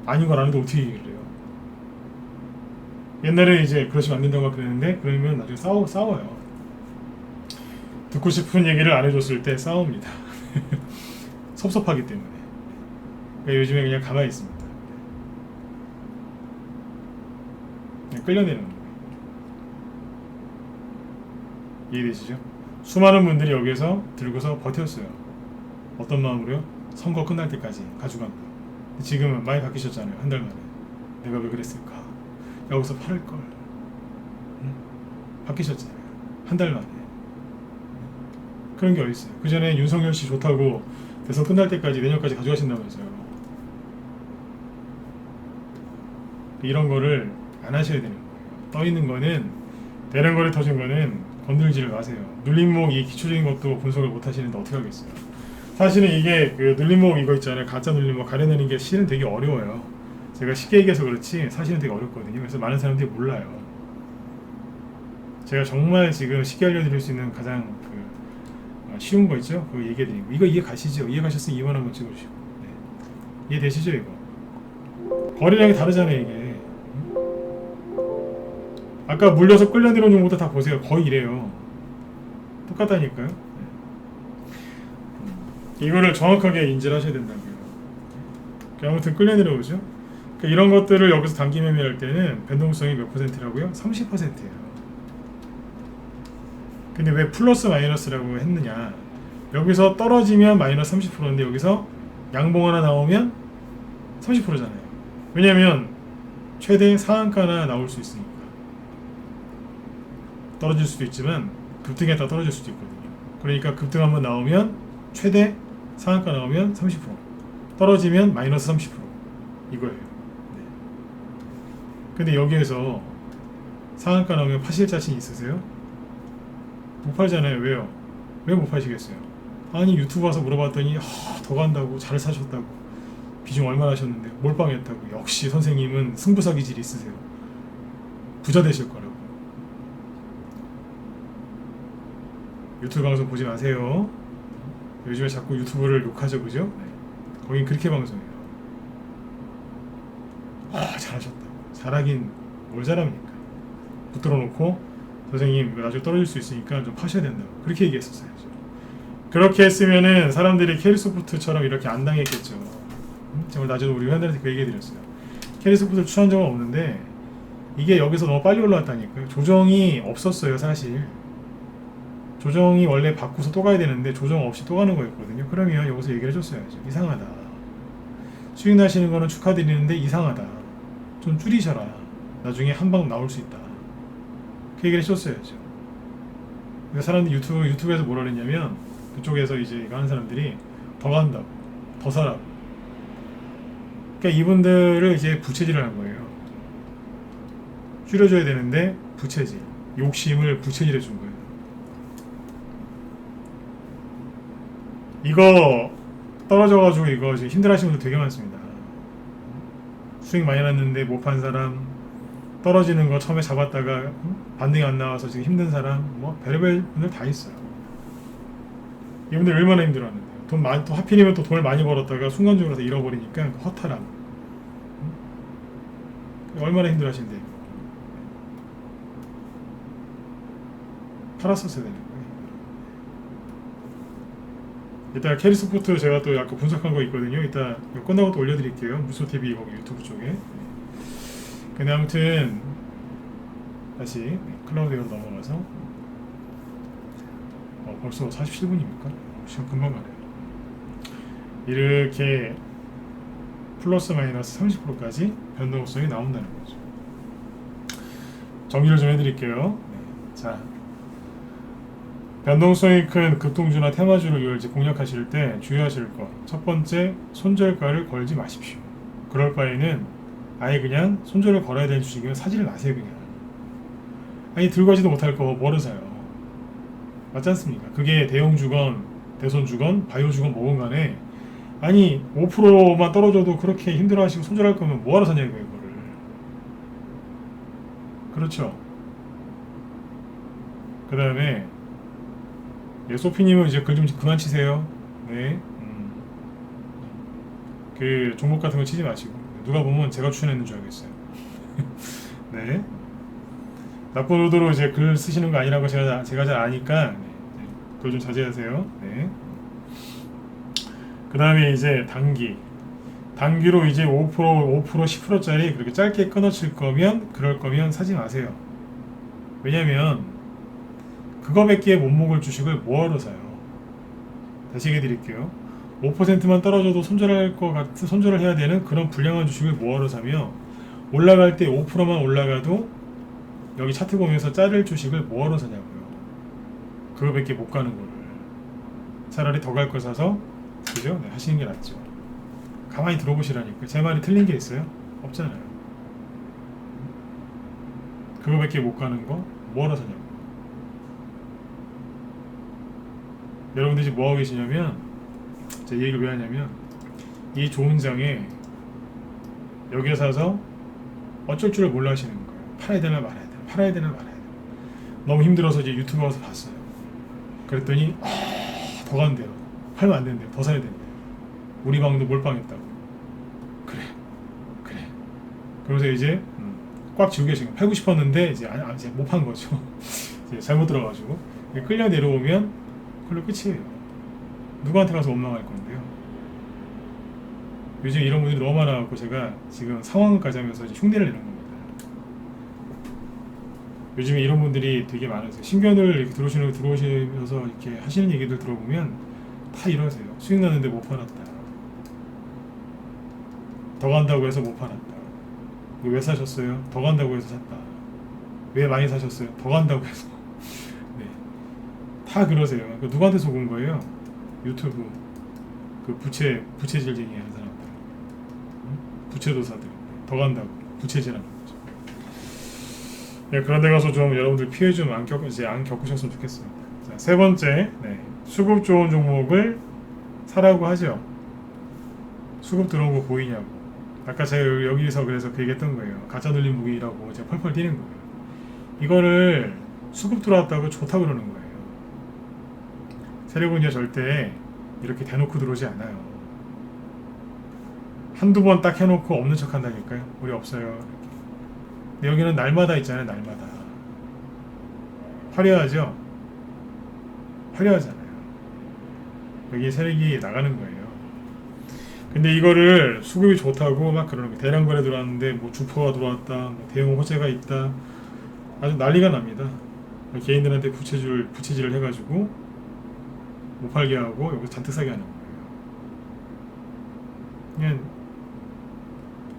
아닌 걸 아는데 어떻게 얘기를 해요. 옛날에 이제 그러시면 안 된다고 그랬는데 그러면 나중에 싸워요. 듣고 싶은 얘기를 안 해줬을 때 싸웁니다. 섭섭하기 때문에. 그러니까 요즘에 그냥 가만히 있습니다. 그냥 끌려내는 거예요. 이해되시죠? 수많은 분들이 여기서 들고서 버텼어요. 어떤 마음으로요? 선거 끝날 때까지 가져간다. 지금은 많이 바뀌셨잖아요. 한 달 만에. 내가 왜 그랬을까? 여기서 팔을걸. 응? 바뀌셨잖아요. 한 달 만에. 그런 게 어딨어요. 그 전에 윤석열 씨 좋다고 대선 끝날 때까지 내년까지 가져가신다면서요. 이런 거를 안 하셔야 되는 거예요. 떠 있는 거는 대량 거래 터진 거는 건들지를 마세요. 눌림목 이 기초적인 것도 분석을 못 하시는데 어떻게 하겠어요. 사실은 이게 그 눌림목 이거 있잖아요. 가짜 눌림목 가려내는 게 실은 되게 어려워요. 제가 쉽게 얘기해서 그렇지 사실은 되게 어렵거든요. 그래서 많은 사람들이 몰라요. 제가 정말 지금 쉽게 알려드릴 수 있는 가장 쉬운 거 있죠? 그거 얘기해드리고 이거 이해 가시죠? 이해 가셨으면 2만 한번 찍어주시고 네. 이해되시죠 이거? 거래량이 다르잖아요 이게. 아까 물려서 끌려들어온 종목도 다 보세요. 거의 이래요. 똑같다니까요. 네. 이거를 정확하게 인지를 하셔야 된다고요. 아무튼 끌려내려오죠. 그러니까 이런 것들을 여기서 단기 매매할 때는 변동성이 몇 %라고요? 30%예요. 근데 왜 플러스 마이너스라고 했느냐? 여기서 떨어지면 마이너스 30%인데 여기서 양봉 하나 나오면 30%잖아요. 왜냐면 최대 상한가나 나올 수 있으니까. 떨어질 수도 있지만 급등했다 떨어질 수도 있거든요. 그러니까 급등 한번 나오면 최대 상한가 나오면 30%, 떨어지면 마이너스 30% 이거예요. 네. 근데 여기에서 상한가 나오면 파실 자신 있으세요? 못 팔잖아요. 왜요? 왜 못 파시겠어요? 아니 유튜브 와서 물어봤더니 더 간다고 잘 사셨다고 비중 얼마나 하셨는데 몰빵했다고. 역시 선생님은 승부사 기질이 있으세요. 부자 되실 거라고. 유튜브 방송 보지 마세요. 요즘에 자꾸 유튜브를 욕하죠, 그죠? 네. 거긴 그렇게 방송해요. 잘하셨다고. 잘하긴 뭘 잘합니까? 붙들어 놓고 선생님 이거 나중에 떨어질 수 있으니까 좀 파셔야 된다고 그렇게 얘기했었어요. 그렇게 했으면은 사람들이 캐리소프트처럼 이렇게 안 당했겠죠. 정말 나중에 우리 회원들한테 그 얘기 해드렸어요. 캐리소프트를 추천한 적은 없는데 이게 여기서 너무 빨리 올라왔다니까요. 조정이 없었어요. 사실 조정이 원래 받고서 또 가야 되는데 조정 없이 또 가는 거였거든요. 그러면 여기서 얘기를 해줬어야죠. 이상하다. 수익 나시는 거는 축하드리는데 이상하다. 좀 줄이셔라. 나중에 한 방 나올 수 있다. 그 얘기를 해줬어야죠. 그러니까 사람들이 유튜브에서 뭐라 그랬냐면 그쪽에서 이제 이거 하는 사람들이 더 간다고, 더 사라고. 그러니까 이분들을 이제 부채질을 한 거예요. 줄여줘야 되는데 부채질, 욕심을 부채질해 준 거예요. 이거 떨어져가지고 이거 지금 힘들어하시는 분들 되게 많습니다. 수익 많이 났는데 못 판 사람, 떨어지는 거 처음에 잡았다가 반등이 안 나와서 지금 힘든 사람, 뭐 별의별 분들 다 있어요. 이분들 얼마나 힘들었는데 돈 많이 또 하필이면 또 돈을 많이 벌었다가 순간적으로 다 잃어버리니까 허탈함. 얼마나 힘들어하신데 팔았었어야 되는 거예요. 이따 캐리스포트 제가 또 약간 분석한 거 있거든요. 이따 이거 끝나고 또 올려드릴게요. 무소TV 거기 유튜브 쪽에. 근데 아무튼 다시 클라우드웨어로 넘어가서 벌써 47분입니까? 시간 금방 가네요. 이렇게 플러스 마이너스 30%까지 변동성이 나온다는 거죠. 정리를 좀 해드릴게요. 네. 자, 변동성이 큰 급등주나 테마주를 이제 공략하실 때 주의하실 것. 첫 번째, 손절가를 걸지 마십시오. 그럴 바에는 아예 그냥 손절을 걸어야 되는 주식이면 사지를 마세요, 그냥. 아니, 들고 가지도 못할 거 뭐를 사요? 맞지 않습니까? 그게 대형주건, 대손주건, 바이오주건 뭐건 간에 아니 5%만 떨어져도 그렇게 힘들어하시고 손절할 거면 뭐하러 사냐고요, 이거를. 그렇죠. 그 다음에 소피님은 이제 글 좀 그만 치세요. 네. 그 종목 같은 거 치지 마시고 누가 보면 제가 추천했는 줄 알겠어요. 네. 나쁜 의도로 이제 글 쓰시는 거 아니라고 제가 잘 아니까 네. 그걸 좀 자제하세요. 네. 그 다음에 이제 단기로 이제 5%, 10%짜리 그렇게 짧게 끊어칠 거면 그럴 거면 사지 마세요. 왜냐면 그거밖에 못 먹을 주식을 뭐하러 사요? 다시 얘기해 드릴게요. 5%만 떨어져도 손절을 해야 되는 그런 불량한 주식을 뭐하러 사며 올라갈 때 5%만 올라가도 여기 차트 보면서 자를 주식을 뭐하러 사냐고요. 그거밖에 못 가는 거를. 차라리 더 갈 걸 사서 그죠? 네, 하시는 게 낫죠. 가만히 들어보시라니까. 제 말이 틀린 게 있어요? 없잖아요. 그거밖에 못 가는 거 뭐하러 사냐고. 여러분들이 지금 뭐하고 계시냐면 제 얘기를 왜 하냐면 이 좋은 장에 여기에 사서 어쩔 줄을 몰라 하시는 거예요. 팔아야 되나 말아야 되나, 팔아야 되나 말아야 되나. 너무 힘들어서 이제 유튜브 가서 봤어요. 그랬더니 더 간대요. 팔면 안 된대요. 더 사야 된대요. 우리 방도 몰빵했다고. 그래. 그러면서 이제 꽉 지우고 계신 거. 팔고 싶었는데 이제 못 판 거죠. 이제 잘못 들어가지고 끌려 내려오면 그걸로 끝이에요. 누구한테 가서 원망할 건데요. 요즘 이런 분들이 너무 많아갖고 제가 지금 상황까지 하면서 이제 흉내를 내는 겁니다. 요즘에 이런 분들이 되게 많으세요. 신견을 이렇게 들어오시면서 이렇게 하시는 얘기들 들어보면 다 이러세요. 수익 나는데 못 팔았다. 더 간다고 해서 못 팔았다. 왜 사셨어요? 더 간다고 해서 샀다. 왜 많이 사셨어요? 더 간다고 해서. 네. 다 그러세요. 그러니까 누구한테 속은 거예요? 유튜브 그 부채질쟁이 하는 사람들, 부채도사들 더 간다고 부채질하는 거죠. 네, 그런 데 가서 좀 여러분들 피해 좀 안 겪으셨으면 좋겠습니다. 자, 세 번째, 네, 수급 좋은 종목을 사라고 하죠. 수급 들어온 거 보이냐고. 아까 제가 여기서 그래서 그 얘기했던 거예요. 가짜 눌림 무기라고 제가 펄펄 뛰는 거예요. 이거를 수급 들어왔다고 좋다고 그러는 거예요. 세력은요 절대 이렇게 대놓고 들어오지 않아요. 한두 번 딱 해놓고 없는 척 한다니까요. 우리 없어요. 이렇게. 근데 여기는 날마다 있잖아요. 날마다 화려하죠. 화려하잖아요. 여기 세력이 나가는 거예요. 근데 이거를 수급이 좋다고 막 그러는 거예요. 대량 거래 들어왔는데 뭐 주포가 들어왔다, 뭐 대형 호재가 있다, 아주 난리가 납니다. 개인들한테 부채질을 해가지고 못 팔게 하고 여기서 잔뜩 사게 하는 거예요. 그냥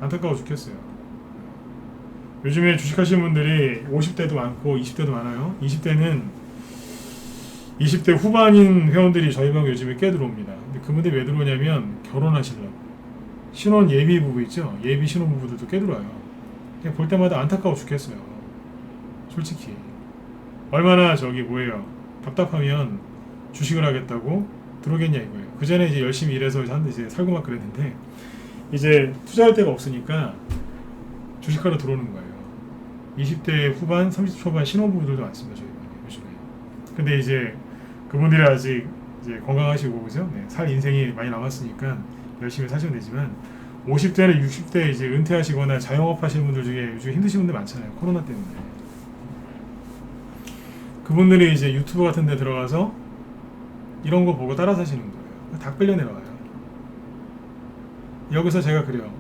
안타까워 죽겠어요. 요즘에 주식하시는 분들이 50대도 많고 20대도 많아요. 20대 후반인 회원들이 저희 방 요즘에 꽤 들어옵니다. 근데 그분들이 왜 들어오냐면 결혼하시려고. 신혼 예비 부부 있죠? 예비 신혼부부들도 꽤 들어와요. 그냥 볼 때마다 안타까워 죽겠어요. 솔직히 얼마나 답답하면 주식을 하겠다고 들어오겠냐 이거예요. 그 전에 이제 열심히 일해서 이제 살고 막 그랬는데 이제 투자할 데가 없으니까 주식하러 들어오는 거예요. 20대 후반, 30대 초반 신혼부부들도 많습니다. 저희 요즘에. 근데 이제 그분들이 아직 이제 건강하시고 그죠? 네, 살 인생이 많이 남았으니까 열심히 사시면 되지만 50대나 60대 이제 은퇴하시거나 자영업 하시는 분들 중에 요즘 힘드신 분들 많잖아요. 코로나 때문에. 그분들이 이제 유튜브 같은 데 들어가서 이런 거 보고 따라 사시는 거예요. 다 끌려 내려와요. 여기서 제가 그래요.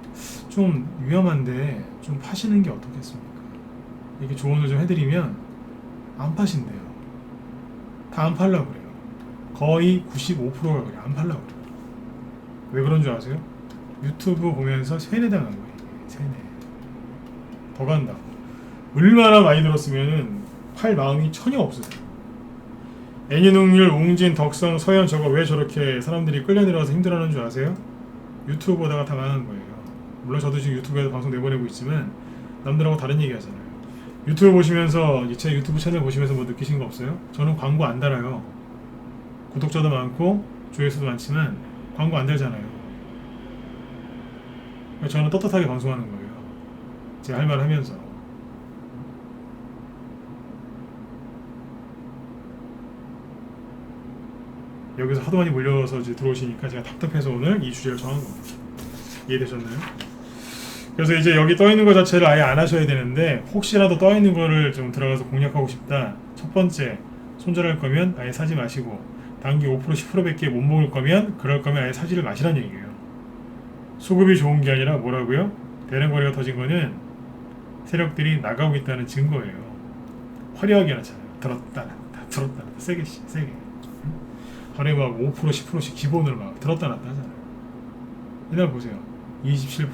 좀 위험한데 좀 파시는 게 어떻겠습니까? 이렇게 조언을 좀 해드리면 안 파신대요. 다 안 팔려고 그래요. 거의 95%가 그래요. 안 팔려고 그래요. 왜 그런 줄 아세요? 유튜브 보면서 세뇌당한 거예요. 세뇌. 더 간다. 얼마나 많이 들었으면은 팔 마음이 전혀 없으세요. 애니능률, 웅진, 덕성, 서현 저거 왜 저렇게 사람들이 끌려 내려와서 힘들어하는 줄 아세요? 유튜브 보다가 다 망한 거예요. 물론 저도 지금 유튜브에서 방송 내보내고 있지만 남들하고 다른 얘기 하잖아요. 유튜브 보시면서 제 유튜브 채널 보시면서 뭐 느끼신 거 없어요? 저는 광고 안 달아요. 구독자도 많고 조회수도 많지만 광고 안 달잖아요. 저는 떳떳하게 방송하는 거예요. 제가 할 말 하면서. 여기서 하도 많이 몰려서 이제 들어오시니까 제가 답답해서 오늘 이 주제를 정한 겁니다. 이해되셨나요? 그래서 이제 여기 떠 있는 거 자체를 아예 안 하셔야 되는데 혹시라도 떠 있는 거를 좀 들어가서 공략하고 싶다. 첫 번째, 손절할 거면 아예 사지 마시고 단기 5% 10%밖에 못 먹을 거면 그럴 거면 아예 사지를 마시란 얘기예요. 수급이 좋은 게 아니라 뭐라고요? 대량거래가 터진 거는 세력들이 나가고 있다는 증거예요. 화려하게 하잖아요. 들었다 놨다 들었다 놨다 세게. 하루에 막 5% 10%씩 기본으로 막 들었다 놨다 하잖아요. 이날 보세요. 27%,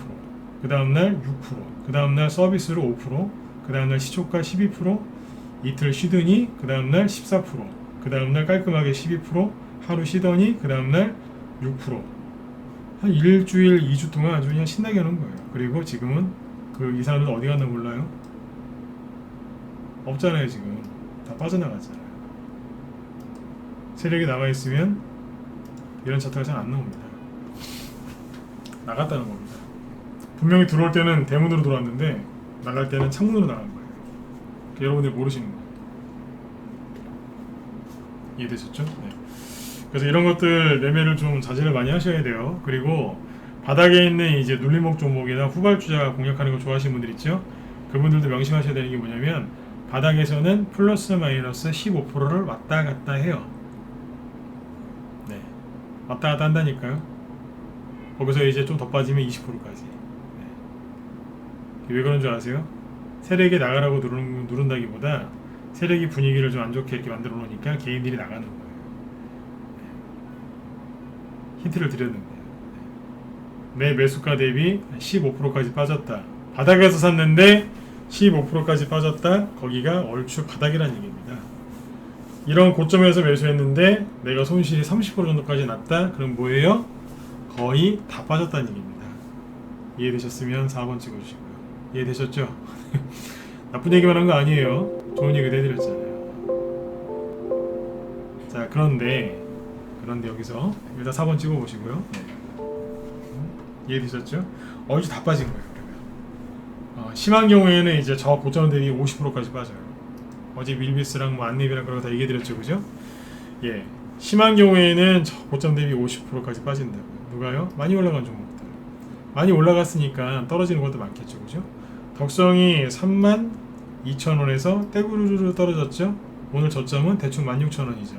그 다음날 6%, 그 다음날 서비스로 5%, 그 다음날 시초가 12%, 이틀 쉬더니 그 다음날 14%, 그 다음날 깔끔하게 12%, 하루 쉬더니 그 다음날 6%. 한 일주일, 2주 동안 아주 그냥 신나게 하는 거예요. 그리고 지금은 이 사람들 어디 갔나 몰라요? 없잖아요. 지금 다 빠져나갔잖아요. 세력이 남아있으면 이런 차트가 잘 안 나옵니다. 나갔다는 겁니다. 분명히 들어올 때는 대문으로 들어왔는데 나갈 때는 창문으로 나간 거예요. 여러분들이 모르시는 거예요. 이해되셨죠? 네. 그래서 이런 것들 매매를 좀 자제를 많이 하셔야 돼요. 그리고 바닥에 있는 이제 눌림목 종목이나 후발주자 공략하는 거 좋아하시는 분들 있죠? 그분들도 명심하셔야 되는 게 뭐냐면 바닥에서는 플러스 마이너스 15%를 왔다 갔다 해요. 네. 왔다 갔다 한다니까요. 거기서 이제 좀 더 빠지면 20%까지. 네. 왜 그런 줄 아세요? 세력이 나가라고 누른다기보다 세력이 분위기를 좀 안 좋게 이렇게 만들어 놓으니까 개인들이 나가는 거예요. 네. 힌트를 드렸는데 내 매수가 대비 15%까지 빠졌다. 바닥에서 샀는데 15%까지 빠졌다. 거기가 얼추 바닥이라는 얘기입니다. 이런 고점에서 매수했는데 내가 손실이 30% 정도까지 났다. 그럼 뭐예요? 거의 다 빠졌다는 얘기입니다. 이해되셨으면 4번 찍어주시고요. 이해되셨죠? 나쁜 얘기만 한 거 아니에요. 좋은 얘기도 해드렸잖아요. 자, 그런데 여기서 일단 4번 찍어보시고요. 네. 이해되셨죠? 얼추 다 빠진 거예요. 그러면 심한 경우에는 이제 저 고점 대비 50%까지 빠져요. 어제 밀비스랑 뭐 안내비랑 그런 거 다 얘기해드렸죠, 그죠? 예, 심한 경우에는 저 고점 대비 50%까지 빠진다고요. 누가요? 많이 올라간 종목들. 많이 올라갔으니까 떨어지는 것도 많겠죠, 그죠? 덕성이 32,000원에서 떼구르르 떨어졌죠. 오늘 저점은 대충 16,000원이죠.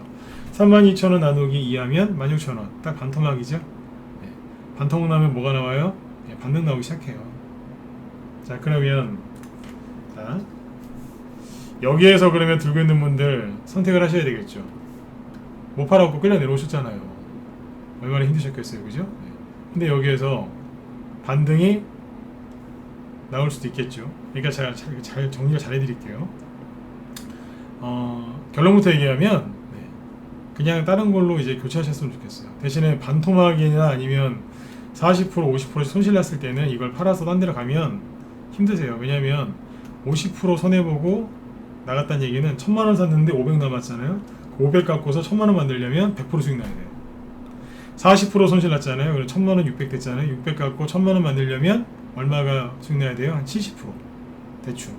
32,000원 나누기 2하면 16,000원. 딱 반토막이죠. 네. 반토막 나면 뭐가 나와요? 네, 반등 나오기 시작해요. 자, 그러면 자, 여기에서 그러면 들고 있는 분들 선택을 하셔야 되겠죠. 못 팔아갖고 끌려 내려오셨잖아요. 얼마나 힘드셨겠어요, 그죠? 네. 근데 여기에서 반등이 나올 수도 있겠죠. 그러니까 제가 잘 정리를 잘 해드릴게요. 결론부터 얘기하면 네, 그냥 다른 걸로 이제 교체하셨으면 좋겠어요. 대신에 반토막이나 아니면 40% 50% 손실 났을 때는 이걸 팔아서 딴 데로 가면 힘드세요. 왜냐면 50% 손해보고 나갔다는 얘기는 1,000만원 샀는데 500 남았잖아요. 그 500 갖고서 1,000만원 만들려면 100% 수익 나야 돼요. 40% 손실 났잖아요. 그럼 1,000만원 600 됐잖아요. 600 갖고 1,000만원 만들려면 얼마가 수익 나야 돼요? 한 70% 대충.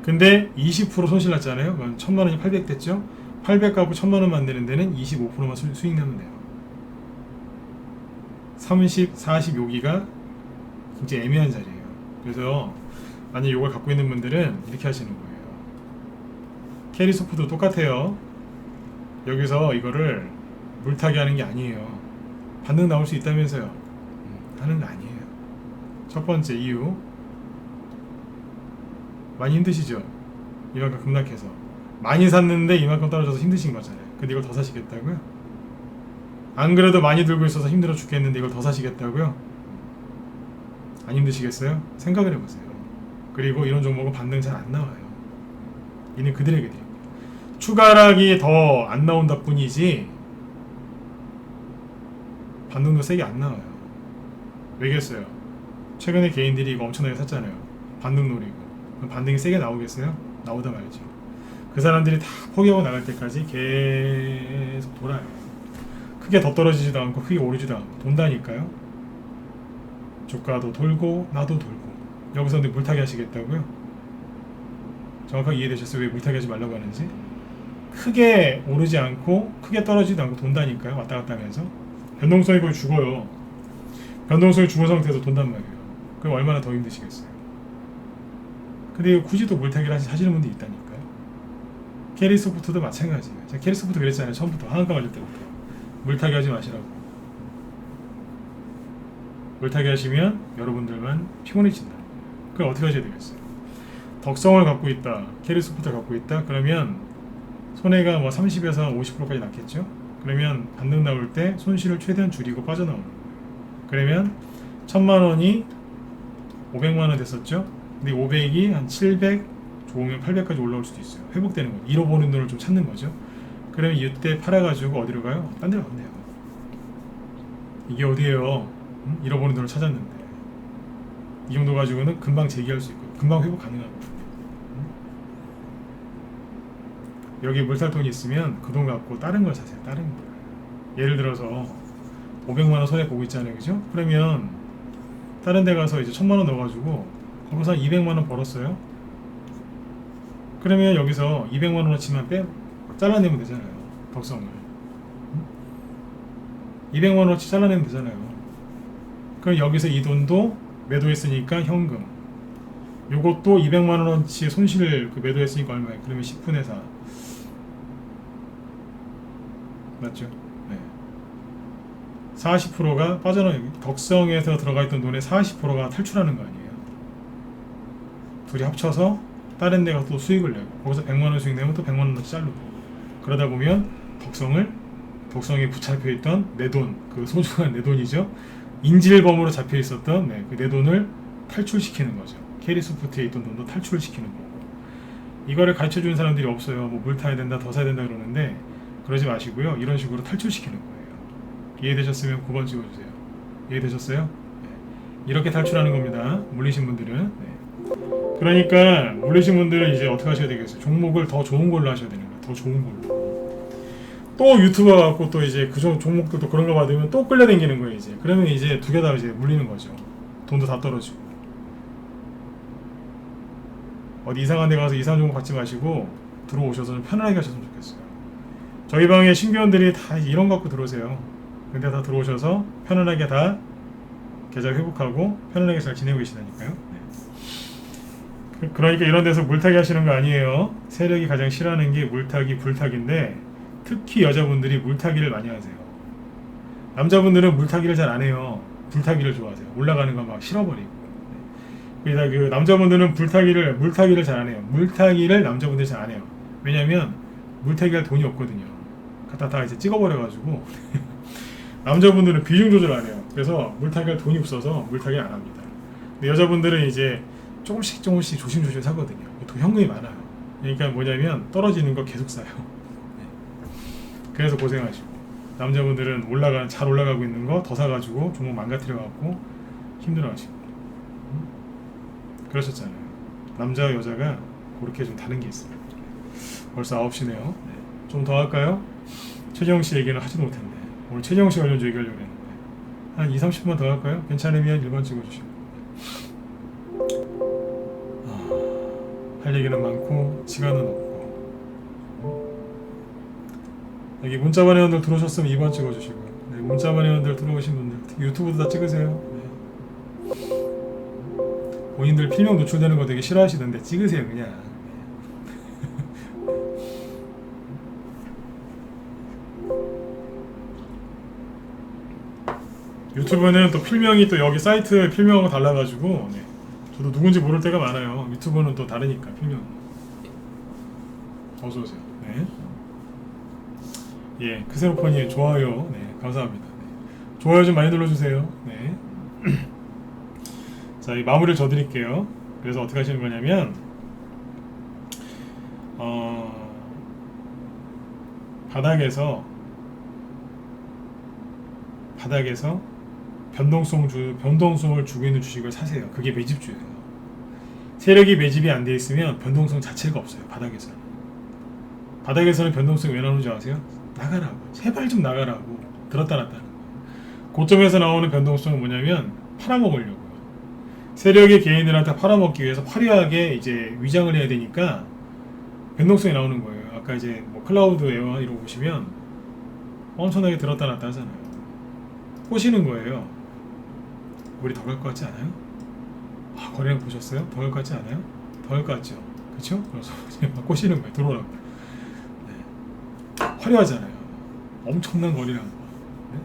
근데 20% 손실 났잖아요. 그럼 1,000만원이 800 됐죠. 800 갖고 1,000만원 만드는 데는 25%만 수익 나면 돼요. 30, 40 여기가 진짜 애매한 자리예요. 그래서 만약 이걸 갖고 있는 분들은 이렇게 하시는 거예요. 캐리소프트도 똑같아요. 여기서 이거를 물타기 하는 게 아니에요. 반등 나올 수 있다면서요. 하는 거 아니에요. 첫 번째 이유, 많이 힘드시죠? 이만큼 급락해서 많이 샀는데 이만큼 떨어져서 힘드신 거잖아요. 근데 이걸 더 사시겠다고요? 안 그래도 많이 들고 있어서 힘들어 죽겠는데 이걸 더 사시겠다고요? 안 힘드시겠어요? 생각을 해보세요. 그리고 이런 종목은 반등 잘 안 나와요. 이는 그들에게 드립니다. 추가락이 더 안 나온다 뿐이지 반등도 세게 안 나와요. 왜겠어요? 최근에 개인들이 이거 엄청나게 샀잖아요. 반등 노리고. 그럼 반등이 세게 나오겠어요? 나오다 말죠. 그 사람들이 다 포기하고 나갈 때까지 계속 돌아요. 크게 더 떨어지지도 않고 크게 오르지도 않고 돈다니까요. 주가도 돌고 나도 돌고. 여기서 근데 물타기 하시겠다고요? 정확하게 이해되셨어요? 왜 물타기 하지 말라고 하는지? 크게 오르지 않고 크게 떨어지지도 않고 돈다니까요. 왔다 갔다 하면서. 변동성이 거의 죽어요. 변동성이 죽은 상태에서 돈단 말이에요. 그럼 얼마나 더 힘드시겠어요? 근데 굳이 또 물타기를 하시는 분들이 있다니까요. 캐리소프트도 마찬가지예요. 제가 캐리소프트 그랬잖아요. 처음부터 하한가 걸릴 때부터 물타기 하지 마시라고. 물타기 하시면 여러분들만 피곤해진다. 그럼 어떻게 하셔야 되겠어요? 덕성을 갖고 있다, 캐리소프트를 갖고 있다. 그러면 손해가 뭐 30에서 50%까지 났겠죠. 그러면 반등 나올 때 손실을 최대한 줄이고 빠져나오는 거예요. 그러면 1000만원이 500만원 됐었죠. 근데 500이 한 700, 좋으면 800까지 올라올 수도 있어요. 회복되는 거죠. 잃어버린 돈을 좀 찾는 거죠. 그러면 이때 팔아가지고 어디로 가요? 딴 데로 가면 돼요. 이게 어디예요? 잃어버린 돈을 찾았는데 이 정도 가지고는 금방 재기할 수 있고 금방 회복 가능합니다. 여기 물살 돈이 있으면 그 돈 갖고 다른 걸 사세요. 다른 거. 예를 들어서 500만원 손해 보고 있잖아요. 그죠? 그러면 다른 데 가서 이제 1000만원 넣어가지고 거기서 한 200만원 벌었어요. 그러면 여기서 200만원어치만 잘라내면 되잖아요. 덕성을 200만원어치 잘라내면 되잖아요. 그럼 여기서 이 돈도 매도했으니까 현금, 요것도 200만원어치 손실을 매도했으니까 얼마예요? 그러면 10분의 4 맞죠? 네. 40%가 빠져나가요. 덕성에서 들어가 있던 돈의 40%가 탈출하는 거 아니에요. 둘이 합쳐서 다른 데가 또 수익을 내고 거기서 100만원 수익 내면 또 100만원 자르고 그러다 보면 덕성에 붙잡혀 있던 내 돈, 그 소중한 내 돈이죠. 인질범으로 잡혀 있었던 그 내 돈을 탈출시키는 거죠. 캐리소프트에 있던 돈도 탈출시키는 거고. 이거를 가르쳐 주는 사람들이 없어요. 뭐 물 타야 된다, 더 사야 된다 그러는데 그러지 마시고요. 이런 식으로 탈출시키는 거예요. 이해되셨으면 9번 찍어주세요. 이해되셨어요? 네. 이렇게 탈출하는 겁니다. 물리신 분들은. 네. 그러니까 물리신 분들은 이제 어떻게 하셔야 되겠어요? 종목을 더 좋은 걸로 하셔야 되는 거예요. 더 좋은 걸로. 또 유튜버 갖고 또 이제 그 종목들도 그런 거 받으면 또 끌려다니는 거예요. 이제 그러면 이제 두 개 다 이제 물리는 거죠. 돈도 다 떨어지고. 어디 이상한 데 가서 이상한 종목 받지 마시고 들어오셔서 좀 편안하게 하셨으면 좋겠어요. 저희 방에 신규원들이 다 이런 거 갖고 들어오세요. 근데 다 들어오셔서 편안하게 다 계좌 회복하고 편안하게 잘 지내고 계시다니까요. 네. 그러니까 이런 데서 물타기 하시는 거 아니에요. 세력이 가장 싫어하는 게 물타기, 불타기인데 특히 여자분들이 물타기를 많이 하세요. 남자분들은 물타기를 잘 안 해요. 불타기를 좋아하세요. 올라가는 거 막 실어버리고. 그래서 그 남자분들은 물타기를 잘 안 해요. 물타기를 남자분들이 잘 안 해요. 왜냐면 물타기 할 돈이 없거든요. 갖다 다 이제 찍어버려가지고 남자분들은 비중 조절 안 해요. 그래서 물타기 할 돈이 없어서 물타기 안 합니다. 근데 여자분들은 이제 조금씩 조심조심 사거든요. 또 현금이 많아요. 그러니까 뭐냐면 떨어지는 거 계속 사요. 그래서 고생하시고 남자분들은 잘 올라가고 있는 거 더 사가지고 종목 망가뜨려갖고 힘들어하시고 그러셨잖아요. 남자와 여자가 그렇게 좀 다른 게 있어요. 벌써 9시네요. 네. 좀 더 할까요? 최재형씨 얘기는 하지도 못했네. 오늘 최재형씨 관련 얘기하려고 했는데 한 2-30분 더 할까요? 괜찮으면 1번 찍어주시고. 할 얘기는 많고 시간은 없고. 여기 문자반 회원들 들어오셨으면 2번 찍어주시고요. 네, 문자반 회원들 들어오신 분들 유튜브도 다 찍으세요. 네. 본인들 필명 노출되는 거 되게 싫어하시던데 찍으세요 그냥. 유튜브는 또 필명이 또 여기 사이트 필명하고 달라가지고 네. 저도 누군지 모를 때가 많아요. 유튜브는 또 다르니까 필명. 어서 오세요. 네. 예, 크세로퍼니 좋아요. 네, 감사합니다. 네. 좋아요 좀 많이 눌러주세요. 네. 자, 이 마무리를 져드릴게요. 그래서 어떻게 하시는 거냐면, 바닥에서 변동성을 주고 있는 주식을 사세요. 그게 매집주예요. 세력이 매집이 안 돼 있으면 변동성 자체가 없어요. 바닥에서는 변동성이 왜 나오는지 아세요? 나가라고. 제발 좀 나가라고. 들었다 놨다 하는 거예요. 고점에서 나오는 변동성은 뭐냐면 팔아먹으려고요. 세력의 개인들한테 팔아먹기 위해서 화려하게 이제 위장을 해야 되니까 변동성이 나오는 거예요. 아까 이제 뭐 클라우드 에어 이런 거 보시면 엄청나게 들었다 놨다 하잖아요. 꼬시는 거예요. 우리 더 갈 것 같지 않아요? 아, 거래량 보셨어요? 더 갈 것 같지 않아요? 더 갈 것 같죠? 그쵸? 그래서 막 꼬시는 거예요. 들어오라고. 네. 화려하잖아요. 엄청난 거래량. 네?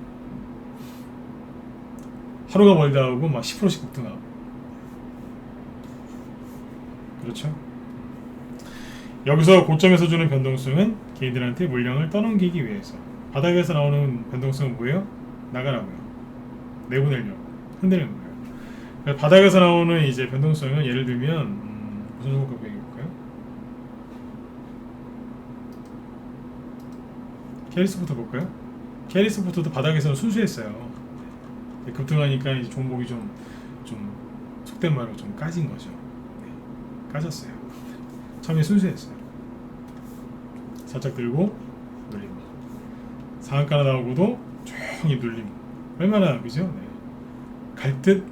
하루가 멀다 하고 막 10%씩 급등하고. 그렇죠? 여기서 고점에서 주는 변동성은 개인들한테 물량을 떠넘기기 위해서. 바닥에서 나오는 변동성은 뭐예요? 나가라고요. 내보내려고. 흔드는 거예요. 바닥에서 나오는 이제 변동성은 예를 들면 무슨 종목 갖고 얘기해볼까요? 캐리스부터 볼까요? 캐리스부터도 바닥에서는 순수했어요. 급등하니까 이제 종목이 좀 속된 말로 좀 까진 거죠. 네, 까졌어요. 처음에 순수했어요. 살짝 들고 눌림. 상한가 나오고도 조용히 눌림. 얼마나 그죠? 네. 갈 듯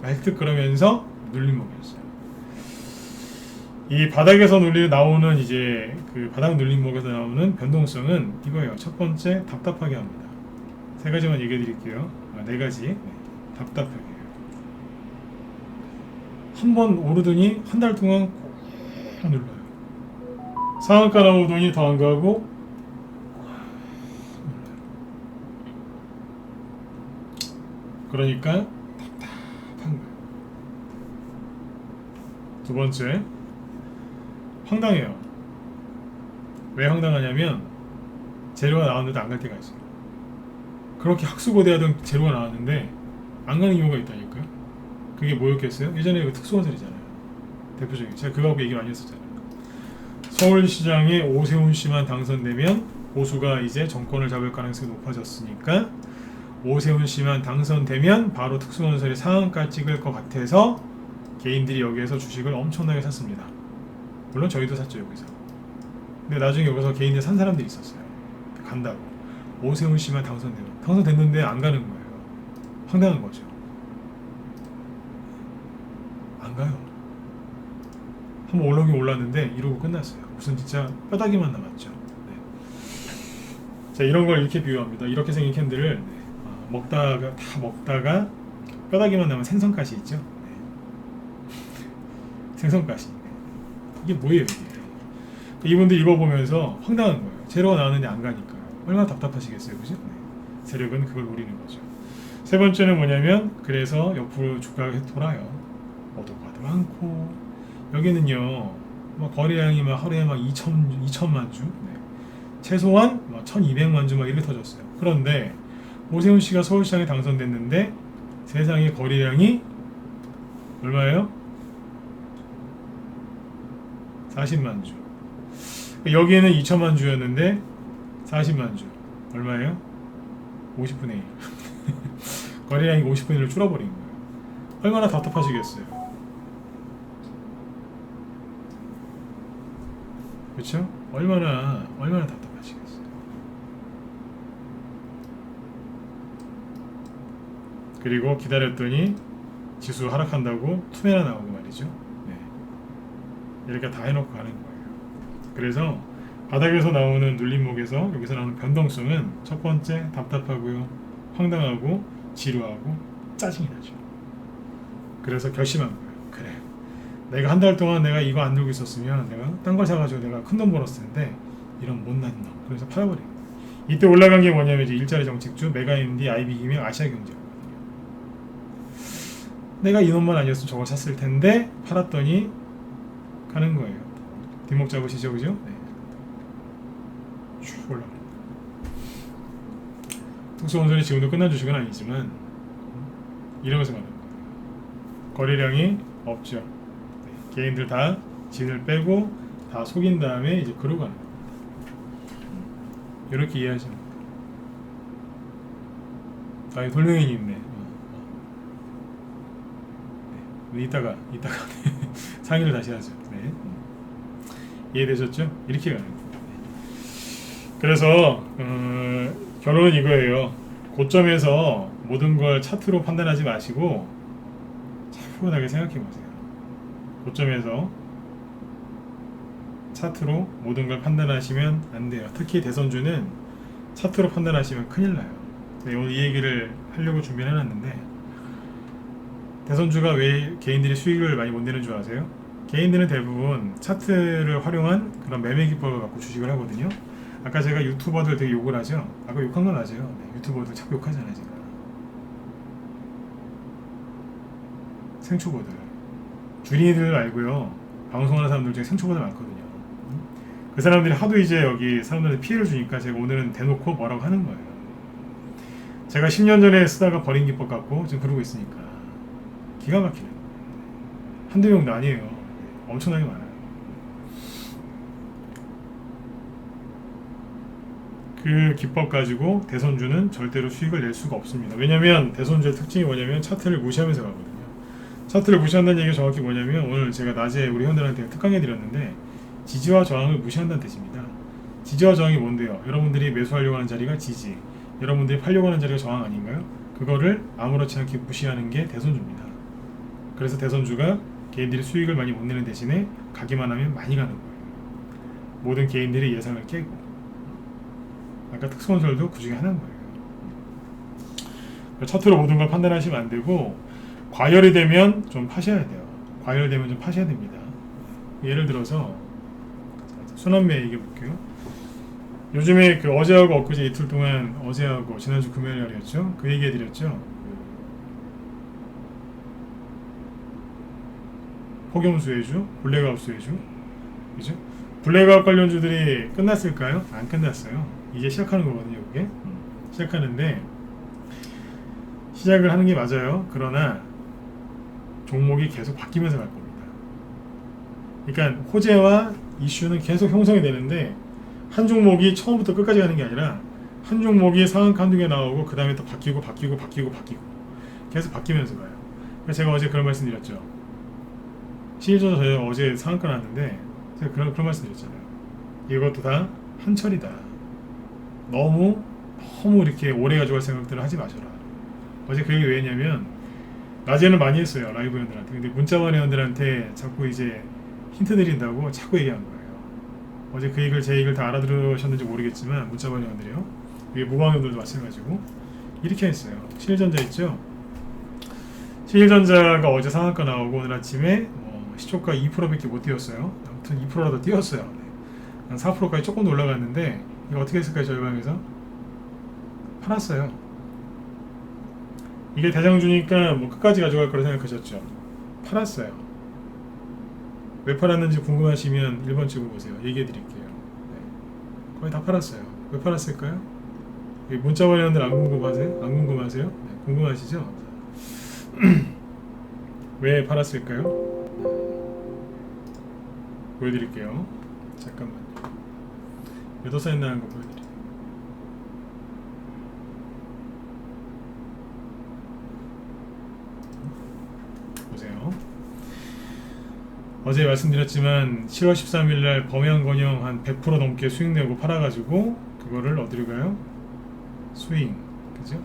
말 듯 그러면서 눌림목이었어요. 이 바닥에서 나오는 이제 그 바닥 눌림목에서 나오는 변동성은 이거예요. 첫 번째, 답답하게 합니다. 세 가지만 얘기해 드릴게요. 네 가지. 네. 답답하게 해요. 한 번 오르더니 한 달 동안 꼭 눌러요. 상한가 나오더니 더 안 가고 그러니까 답답한 거예요. 두 번째, 황당해요. 왜 황당하냐면 재료가 나왔는데 안 갈 때가 있어요. 그렇게 학수고대하던 재료가 나왔는데 안 가는 이유가 있다니까요. 그게 뭐였겠어요? 예전에 그 특수건설이잖아요. 대표적인. 제가 그거 갖고 얘기 많이 했었잖아요. 서울시장에 오세훈 씨만 당선되면 보수가 이제 정권을 잡을 가능성이 높아졌으니까 오세훈 씨만 당선되면 바로 특수건설이 상한가 찍을 것 같아서 개인들이 여기에서 주식을 엄청나게 샀습니다. 물론 저희도 샀죠, 여기서. 근데 나중에 여기서 개인들 산 사람들이 있었어요. 간다고. 오세훈 씨만 당선됐는데 안 가는 거예요. 황당한 거죠. 안 가요. 한번 올라오긴 올랐는데 이러고 끝났어요. 무슨 진짜 뼈다귀만 남았죠. 네. 자, 이런 걸 이렇게 비유합니다. 이렇게 생긴 캔들을 먹다가 뼈다귀만 남은 생선가시 있죠. 네. 생선가시. 이게 뭐예요, 이게? 이분들 이거 보면서 황당한 거예요. 재료가 나왔는데 안 가니까. 얼마나 답답하시겠어요, 그죠? 네. 세력은 그걸 노리는 거죠. 세 번째는 뭐냐면, 그래서 옆으로 주가가 돌아요. 오도가도 많고, 여기는요, 거래량이 하루에 2천만 주, 네. 최소한 1,200만 주 이렇게 터졌어요. 그런데 오세훈 씨가 서울시장에 당선됐는데 세상의 거래량이 얼마예요? 40만 주. 여기에는 2천만 주였는데 40만 주. 얼마예요? 50분의 1. 거래량이 50분의 1로 줄어버린 거예요. 얼마나 답답하시겠어요. 그렇죠? 얼마나 답답하시겠어요. 그리고 기다렸더니 지수 하락한다고 투매나 나오고 말이죠. 네. 이렇게 다 해놓고 가는 거예요. 그래서 바닥에서 나오는 눌림목에서 여기서 나오는 변동성은 첫 번째 답답하고요, 황당하고 지루하고 짜증이 나죠. 그래서 결심한 거예요. 그래, 내가 한 달 동안 내가 이거 안 들고 있었으면 내가 딴 걸 사가지고 내가 큰 돈 벌었을 텐데 이런 못난 놈. 그래서 팔아버린 거예요. 이때 올라간 게 뭐냐면 이제 일자리 정책주, 메가MD, IB기명, 아시아경제거든요. 내가 이놈만 아니었으면 저거 샀을 텐데 팔았더니 가는 거예요. 뒷목 잡으시죠, 그죠? 네. 쭉 올라가. 특수건설이 지금도 끝난 주식은 아니지만 이러면서 가는 거예요. 거래량이 없죠. 네. 개인들 다 진을 빼고 다 속인 다음에 이제 그러고 가는 거예요. 이렇게 이해하시면 돼요. 아, 돌멩이님 있네. 네. 이따가 상의를 다시 하죠. 네. 이해되셨죠? 이렇게 가는 거예요. 그래서 결론은 이거예요. 고점에서 모든 걸 차트로 판단하지 마시고 차분하게 생각해 보세요. 고점에서 차트로 모든 걸 판단하시면 안 돼요. 특히 대선주는 차트로 판단하시면 큰일 나요. 오늘 이 얘기를 하려고 준비를 해놨는데, 대선주가 왜 개인들이 수익을 많이 못 내는 줄 아세요? 개인들은 대부분 차트를 활용한 그런 매매 기법을 갖고 주식을 하거든요. 아까 제가 유튜버들 되게 욕을 하죠. 아까 욕한 건 맞아요. 네, 유튜버들 자꾸 욕하잖아요, 제가. 생초보들, 주린이들 말고요, 방송하는 사람들 중에 생초보들 많거든요. 그 사람들이 하도 이제 여기 사람들한테 피해를 주니까 제가 오늘은 대놓고 뭐라고 하는 거예요. 제가 10년 전에 쓰다가 버린 기법 갖고 지금 그러고 있으니까 기가 막히네. 한두 명도 아니에요. 엄청나게 많아요. 그 기법 가지고 대선주는 절대로 수익을 낼 수가 없습니다. 왜냐면 대선주의 특징이 뭐냐면 차트를 무시하면서 가거든요. 차트를 무시한다는 얘기가 정확히 뭐냐면, 오늘 제가 낮에 우리 회원들한테 특강해 드렸는데, 지지와 저항을 무시한다는 뜻입니다. 지지와 저항이 뭔데요? 여러분들이 매수하려고 하는 자리가 지지, 여러분들이 팔려고 하는 자리가 저항 아닌가요? 그거를 아무렇지 않게 무시하는 게 대선주입니다. 그래서 대선주가 개인들이 수익을 많이 못 내는 대신에 가기만 하면 많이 가는 거예요. 모든 개인들이 예상을 깨고. 아까 특수건설도 그 중에 하나인 거예요. 차트로 모든 걸 판단하시면 안 되고, 과열이 되면 좀 파셔야 돼요. 과열되면 좀 파셔야 됩니다. 예를 들어서 순환매 얘기해 볼게요. 요즘에 그 어제하고 엊그제 이틀 동안, 어제하고 지난주 금요일이었죠. 그 얘기해 드렸죠. 폭염수혜주, 블랙아웃수혜주, 그죠? 블랙아웃 관련주들이 끝났을까요? 안 끝났어요. 이제 시작하는 거거든요, 그게. 시작하는데, 시작을 하는 게 맞아요. 그러나 종목이 계속 바뀌면서 갈 겁니다. 그러니까 호재와 이슈는 계속 형성이 되는데, 한 종목이 처음부터 끝까지 가는 게 아니라 한 종목이 상한가 한두 개 나오고 그 다음에 또 바뀌고 계속 바뀌면서 가요. 그래서 제가 어제 그런 말씀 드렸죠. 시일전자 저희가 어제 상한가 나왔는데 제가 그런 말씀 드렸잖아요. 이것도 다 한철이다. 너무 이렇게 오래 가져갈 생각들을 하지 마셔라. 어제 그 얘기 왜 했냐면, 낮에는 많이 했어요, 라이브 회원들한테. 근데 문자원 회원들한테 자꾸 이제 힌트 드린다고 자꾸 얘기한 거예요. 어제 그 얘기를, 제 얘기를 다 알아들으셨는지 모르겠지만 문자원 회원들이요, 이게 무방 회원들도 마찬가지고 이렇게 했어요. 시일전자 있죠? 시일전자가 어제 상한가 나오고 오늘 아침에 시초가 2%밖에 못 뛰었어요. 아무튼 2%라도 뛰었어요. 한 4%까지 조금 더 올라갔는데, 이거 어떻게 했을까요? 저희 방에서 팔았어요. 이게 대장주니까 뭐 끝까지 가져갈 거라 생각하셨죠? 팔았어요. 왜 팔았는지 궁금하시면 1번 찍어보세요. 얘기해 드릴게요. 네. 거의 다 팔았어요. 왜 팔았을까요? 문자원 회원들 안 궁금하세요? 안 궁금하세요? 네, 궁금하시죠? 왜 팔았을까요? 보여드릴게요. 잠깐만요. 몇 호사인 나간 거 보여드릴게요. 보세요. 어제 말씀드렸지만 10월 13일날 범양건영 한 100% 넘게 수익 내고 팔아가지고 그거를 어디로 가요? 스윙, 그죠?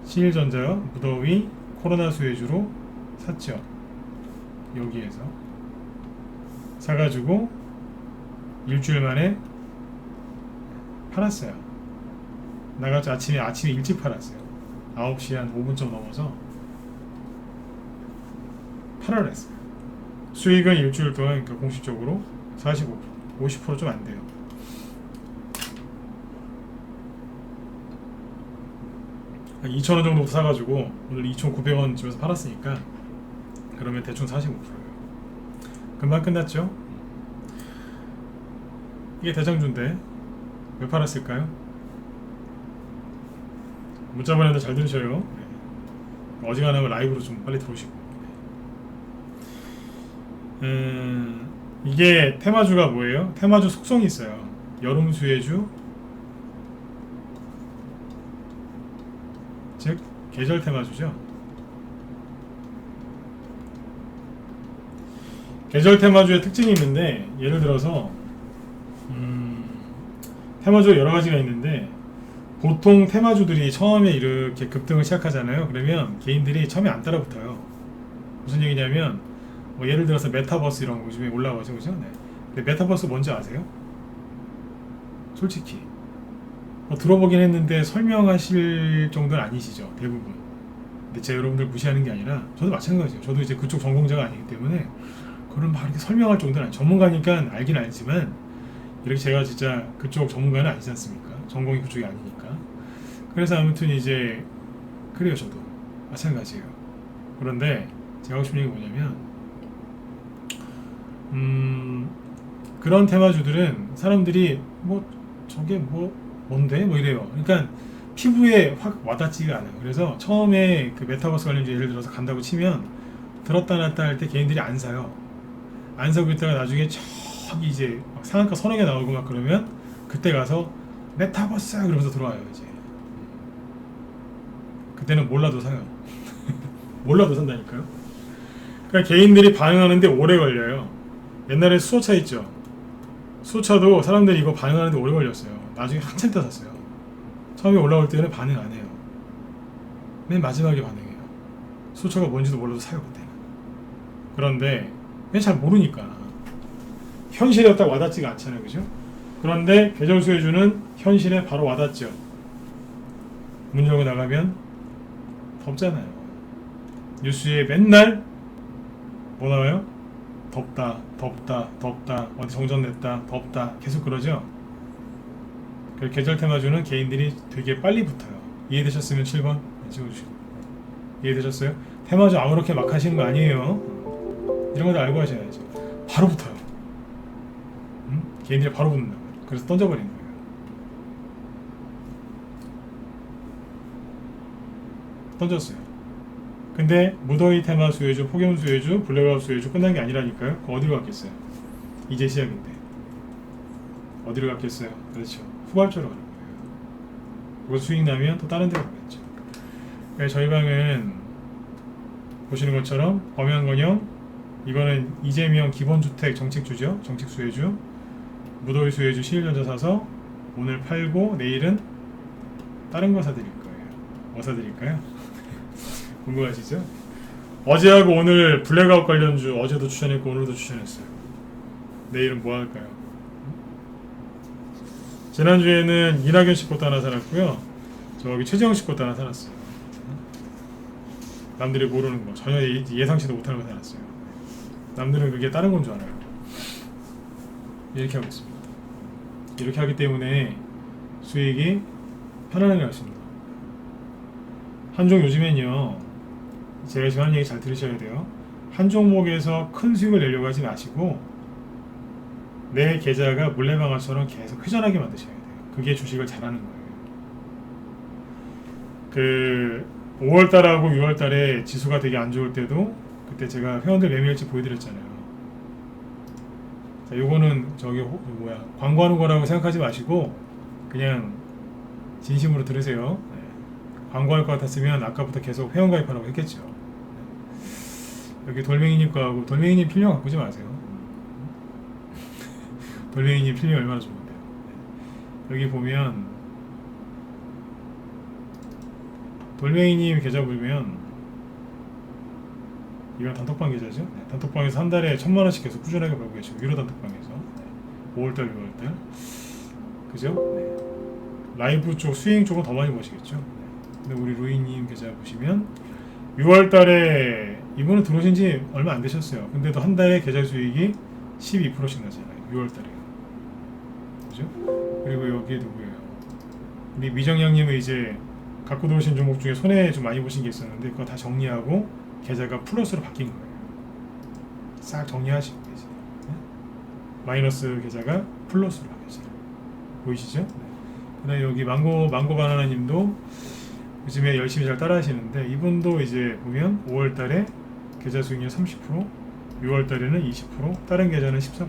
신일전자, 무더위, 코로나 수혜주로 샀죠. 여기에서 사가지고 일주일 만에 팔았어요. 나가서 아침에 일찍 팔았어요. 9시 한 5분쯤 넘어서 팔아라 했어요. 수익은 일주일 동안, 그러니까 공식적으로 45%, 50% 좀 안 돼요. 한 2,000원 정도 사가지고 오늘 2,900원 집에서 팔았으니까 그러면 대충 45%예요. 금방 끝났죠? 이게 대장주인데 왜 팔았을까요? 문자 보내는데 잘 들으셔요. 네. 어지간하면 라이브로 좀 빨리 들어오시고. 이게 테마주가 뭐예요? 테마주 속성이 있어요. 여름 수혜주, 즉 계절 테마주죠. 계절 테마주의 특징이 있는데, 예를 들어서 테마주가 여러 가지가 있는데, 보통 테마주들이 처음에 이렇게 급등을 시작하잖아요. 그러면 개인들이 처음에 안 따라붙어요. 무슨 얘기냐면, 뭐 예를 들어서 메타버스 이런 거 요즘에 올라가죠, 그죠? 네. 근데 메타버스 뭔지 아세요? 솔직히 뭐 들어보긴 했는데 설명하실 정도는 아니시죠, 대부분. 근데 제가 여러분들 무시하는 게 아니라 저도 마찬가지예요. 저도 이제 그쪽 전공자가 아니기 때문에 그런 막 이렇게 설명할 정도는 아니에요. 전문가니까 알긴 알지만 이렇게 제가 진짜 그쪽 전문가는 아니지 않습니까? 전공이 그쪽이 아니니까. 그래서 아무튼 이제 그래요. 저도 마찬가지예요. 그런데 제가 하고 싶은 얘기가 뭐냐면 그런 테마주들은 사람들이 뭐 저게 뭔데? 뭐 이래요. 그러니까 피부에 확 와닿지가 않아요. 그래서 처음에 그 메타버스 관련주 예를 들어서 간다고 치면 들었다 놨다 할 때 개인들이 안 사요. 안 사고 있다가 나중에 저기 이제 막 상한가 서너 개 나오고 막 그러면 그때 가서 메타버스 그러면서 들어와요. 이제 그때는 몰라도 사요. 몰라도 산다니까요. 그러니까 개인들이 반응하는데 오래 걸려요. 옛날에 수소차 있죠. 수소차도 사람들이 이거 반응하는데 오래 걸렸어요. 나중에 한참 때 샀어요. 처음에 올라올 때는 반응 안 해요. 맨 마지막에 반응해요. 수소차가 뭔지도 몰라도 사요 그때는. 그런데 그냥 잘 모르니까 현실에 딱 와닿지가 않잖아요, 그죠? 그런데 계절 수혜주는 현실에 바로 와닿죠. 문 열고 나가면 덥잖아요. 뉴스에 맨날 뭐 나와요? 덥다, 덥다, 덥다, 어디 정전됐다, 덥다, 계속 그러죠. 그 계절 테마주는 개인들이 되게 빨리 붙어요. 이해되셨으면 7번 찍어주시고. 이해되셨어요? 테마주 아무렇게 막 하시는 거 아니에요. 이런 것도 알고 하셔야죠. 바로 붙어요. 개인들이 바로 붙는다고요. 그래서 던져버리는 거예요. 던졌어요. 근데 무더위 테마 수혜주, 폭염 수혜주, 블랙아웃 수혜주 끝난 게 아니라니까요. 그거 어디로 갔겠어요? 이제 시작인데 어디로 갔겠어요? 그렇죠. 후발주로 가는 거예요. 그거 수익 나면 또 다른 데로 가겠죠. 그러니까 저희 방은 보시는 것처럼 범양건영 이거는 이재명 기본주택 정책주죠. 정책 수혜주, 무더위 수혜주 신일전자 사서 오늘 팔고 내일은 다른 거 사드릴 거예요. 뭐 사드릴까요? 궁금하시죠? 어제하고 오늘 블랙아웃 관련주 어제도 추천했고 오늘도 추천했어요. 내일은 뭐 할까요? 지난주에는 이낙연 씨 것도 하나 사놨고요. 저기 최재형 씨 것도 하나 사놨어요. 남들이 모르는 거 전혀 예상치도 못하는 거 사놨어요. 남들은 그게 다른 건 줄 알아요. 이렇게 하고 있습니다. 이렇게 하기 때문에 수익이 편안하게 할 수 있습니다. 한종 요즘엔요, 제가 지금 하는 얘기 잘 들으셔야 돼요. 한 종목에서 큰 수익을 내려고 하지 마시고 내 계좌가 물레방아처럼 계속 회전하게 만드셔야 돼요. 그게 주식을 잘하는 거예요. 그 5월달하고 6월달에 지수가 되게 안 좋을 때도 그때 제가 회원들 매매일지 보여드렸잖아요. 자, 요거는 저기 광고하는 거라고 생각하지 마시고 그냥 진심으로 들으세요. 네. 광고할 것 같았으면 아까부터 계속 회원가입하라고 했겠죠. 네. 여기 돌멩이님 거하고 돌멩이님 필명 바꾸지 마세요. 돌멩이님 필명 얼마나 좋은데요. 네. 여기 보면 돌멩이님 계좌 보면 이건 단톡방 계좌죠. 네. 단톡방에서 한 달에 1,000만원씩 계속 꾸준하게 벌고 계시고 유료 단톡방에서 네. 5월달 6월달 그죠? 네. 라이브 쪽 수익 쪽은 더 많이 버시겠죠. 네. 근데 우리 루이님 계좌 보시면 6월달에 이분은 들어오신 지 얼마 안 되셨어요. 근데도 한 달에 계좌 수익이 12%씩 나잖아요. 6월달에 그죠? 그리고 여기 누구예요? 우리 미정양님은 이제 갖고 들어오신 종목 중에 손해 좀 많이 보신 게 있었는데 그거 다 정리하고 계좌가 플러스로 바뀐 거예요. 싹 정리하시고 계세요. 네? 마이너스 계좌가 플러스로 바뀌었어요. 보이시죠? 네. 그다음에 여기 망고 바나나님도 요즘에 열심히 잘 따라하시는데 이분도 이제 보면 5월달에 계좌 수익률 30%, 6월달에는 20%, 다른 계좌는 14%.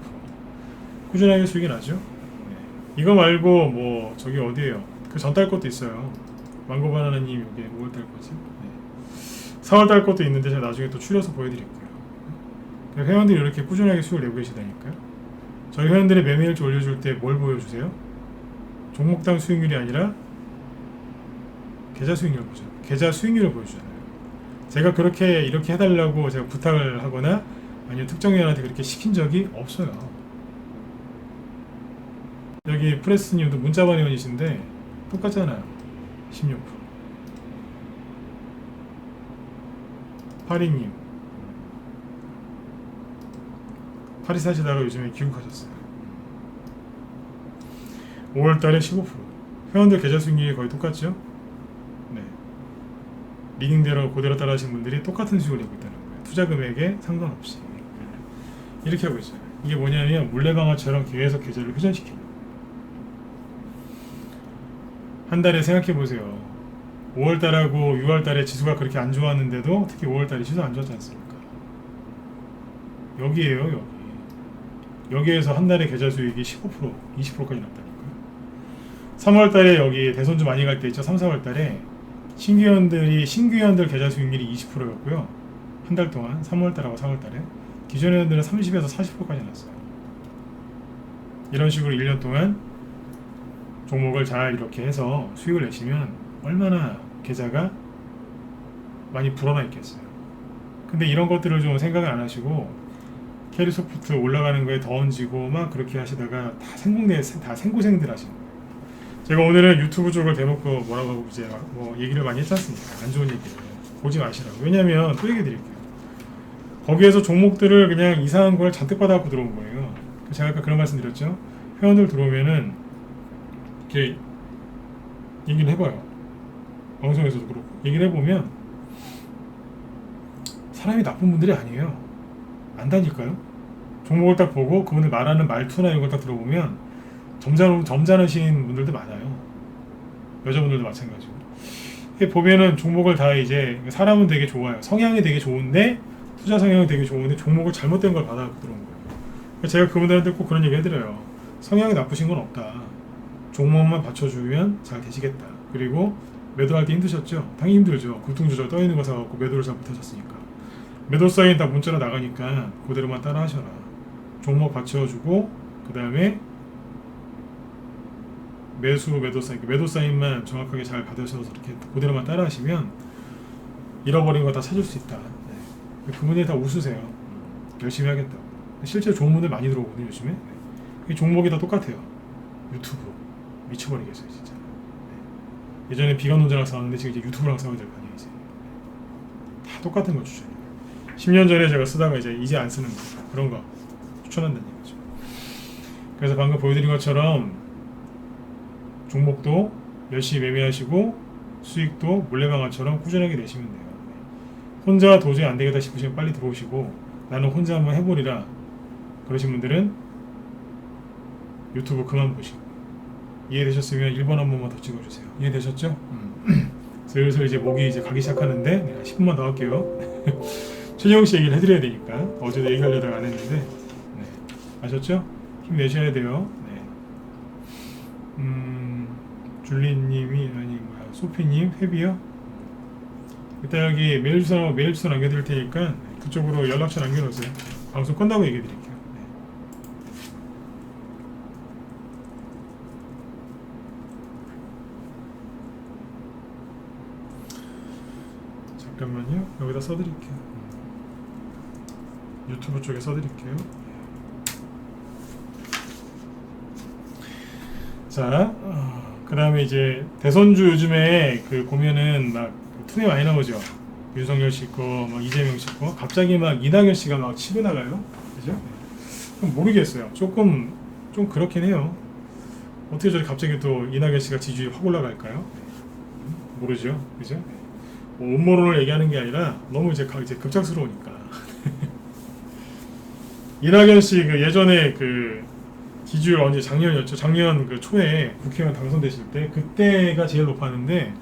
꾸준하게 수익이 나죠. 네. 이거 말고 뭐 저기 어디에요? 그 전달 것도 있어요. 망고 바나나님 이게 5월달 거지. 네. 4월달 것도 있는데 제가 나중에 또 추려서 보여드릴게요. 네. 회원들이 이렇게 꾸준하게 수익을 내고 계시다니까요. 저희 회원들의 매매일지 올려줄 때 뭘 보여주세요? 종목당 수익률이 아니라 계좌 수익률을 보죠. 계좌 수익률을 보여주잖아요. 제가 그렇게 이렇게 해달라고 제가 부탁을 하거나 아니면 특정 회원한테 그렇게 시킨 적이 없어요. 여기 프레스님도 문자반 회원이신데 똑같잖아요. 16%. 파리님 파리 사시다가 요즘에 귀국하셨어요. 5월달에 15%. 회원들 계좌 수익률이 거의 똑같죠? 네. 리딩대로 그대로 따라하신 분들이 똑같은 수익을 내고 있다는 거예요. 투자 금액에 상관없이. 이렇게 하고 있어요. 이게 뭐냐면 물레방아처럼 계속 계좌를 회전시키는 거예요. 한 달에 생각해 보세요. 5월달하고 6월달에 지수가 그렇게 안 좋았는데도 특히 5월달에 지수 안 좋았지 않습니까? 여기에요, 여기. 여기에서 한 달에 계좌 수익이 15%, 20%까지 났다니까요. 3월달에 여기 대선주 많이 갈 때 있죠. 3, 4월달에 신규 회원들 계좌 수익률이 20%였고요. 한 달 동안 3월달하고 4월달에 기존 회원들은 30에서 40%까지 났어요. 이런 식으로 1년 동안 종목을 잘 이렇게 해서 수익을 내시면 얼마나 계좌가 많이 불어나 있겠어요. 근데 이런 것들을 좀 생각을 안 하시고 캐리소프트 올라가는 거에 더 얹고 막 그렇게 하시다가 다 생고생들 하시는 거예요. 제가 오늘은 유튜브 쪽을 대놓고 뭐라고 하고 이제 뭐 얘기를 많이 했지 않습니까? 안 좋은 얘기를 보지 마시라고. 왜냐면 또 얘기 드릴게요. 거기에서 종목들을 그냥 이상한 걸 잔뜩 받아갖고 들어온 거예요. 제가 아까 그런 말씀 드렸죠. 회원들 들어오면은 이렇게 얘기를 해봐요. 방송에서도 그렇고 얘기를 해보면 사람이 나쁜 분들이 아니에요. 안다니까요. 종목을 딱 보고 그분들 말하는 말투나 이런 걸 딱 들어보면 점잖으신 분들도 많아요. 여자분들도 마찬가지고. 보면은 종목을 다 이제 사람은 되게 좋아요. 성향이 되게 좋은데 투자 성향이 되게 좋은데 종목을 잘못된 걸 받아갖고 들어온 거예요. 제가 그분들한테 꼭 그런 얘기 해드려요. 성향이 나쁘신 건 없다. 종목만 받쳐주면 잘 되시겠다. 그리고 매도할 때 힘드셨죠? 당연히 힘들죠. 굴퉁조절 떠있는 거 사갖고 매도를 잘 못하셨으니까. 매도 사인 다 문자로 나가니까 그대로만 따라 하셔라. 종목 받쳐주고 그 다음에 매도 사인만 정확하게 잘 받으셔서 이렇게 그대로만 따라 하시면 잃어버린 거 다 찾을 수 있다. 네. 그분들이 다 웃으세요. 열심히 하겠다고. 실제로 좋은 분들 많이 들어오거든요 요즘에. 네. 종목이 다 똑같아요. 유튜브 미쳐버리겠어요 진짜. 네. 예전에 비관론자랑 싸웠는데 지금 이제 유튜브랑 싸워야 될 거 아니에요 이제. 네. 다 똑같은 거 추천해요. 10년 전에 제가 쓰다가 이제 안 쓰는 거 그런 거 추천한다는 얘기죠. 그래서 방금 보여드린 것처럼 종목도 열심히 매매하시고 수익도 물레방아처럼 꾸준하게 내시면 돼요. 혼자 도저히 안 되겠다 싶으시면 빨리 들어오시고 나는 혼자 한번 해보리라 그러신 분들은 유튜브 그만 보시고 이해되셨으면 1번 한 번만 더 찍어주세요. 이해되셨죠? 슬슬 이제 목이 이제 가기 시작하는데 내가 10분만 더 할게요. 최재형씨 얘기를 해드려야 되니까 어제도 얘기하려다가 안 했는데 네. 아셨죠? 힘내셔야 돼요. 네. 줄리님이 소피님 회비요? 이따 여기 메일 주소 남겨드릴 테니까 그쪽으로 연락처 남겨놓으세요. 방송 끝나고 얘기해드릴게요. 네. 잠깐만요. 여기다 써드릴게요. 유튜브 쪽에 써드릴게요. 자, 그 다음에 이제 대선주 요즘에 보면은 막 투네 많이 나오죠. 윤석열 씨 거, 막 이재명 씨 거, 갑자기 막 이낙연 씨가 막 치고 나가요. 그죠? 모르겠어요. 좀 그렇긴 해요. 어떻게 저렇게 갑자기 또 이낙연 씨가 지지율이 확 올라갈까요? 모르죠, 그죠? 뭐 음모론을 얘기하는 게 아니라 너무 이제 급작스러우니까. 이낙연 씨 그 예전에 그 지지율 언제 작년이었죠? 작년 그 초에 국회의원 당선되실 때 그때가 제일 높았는데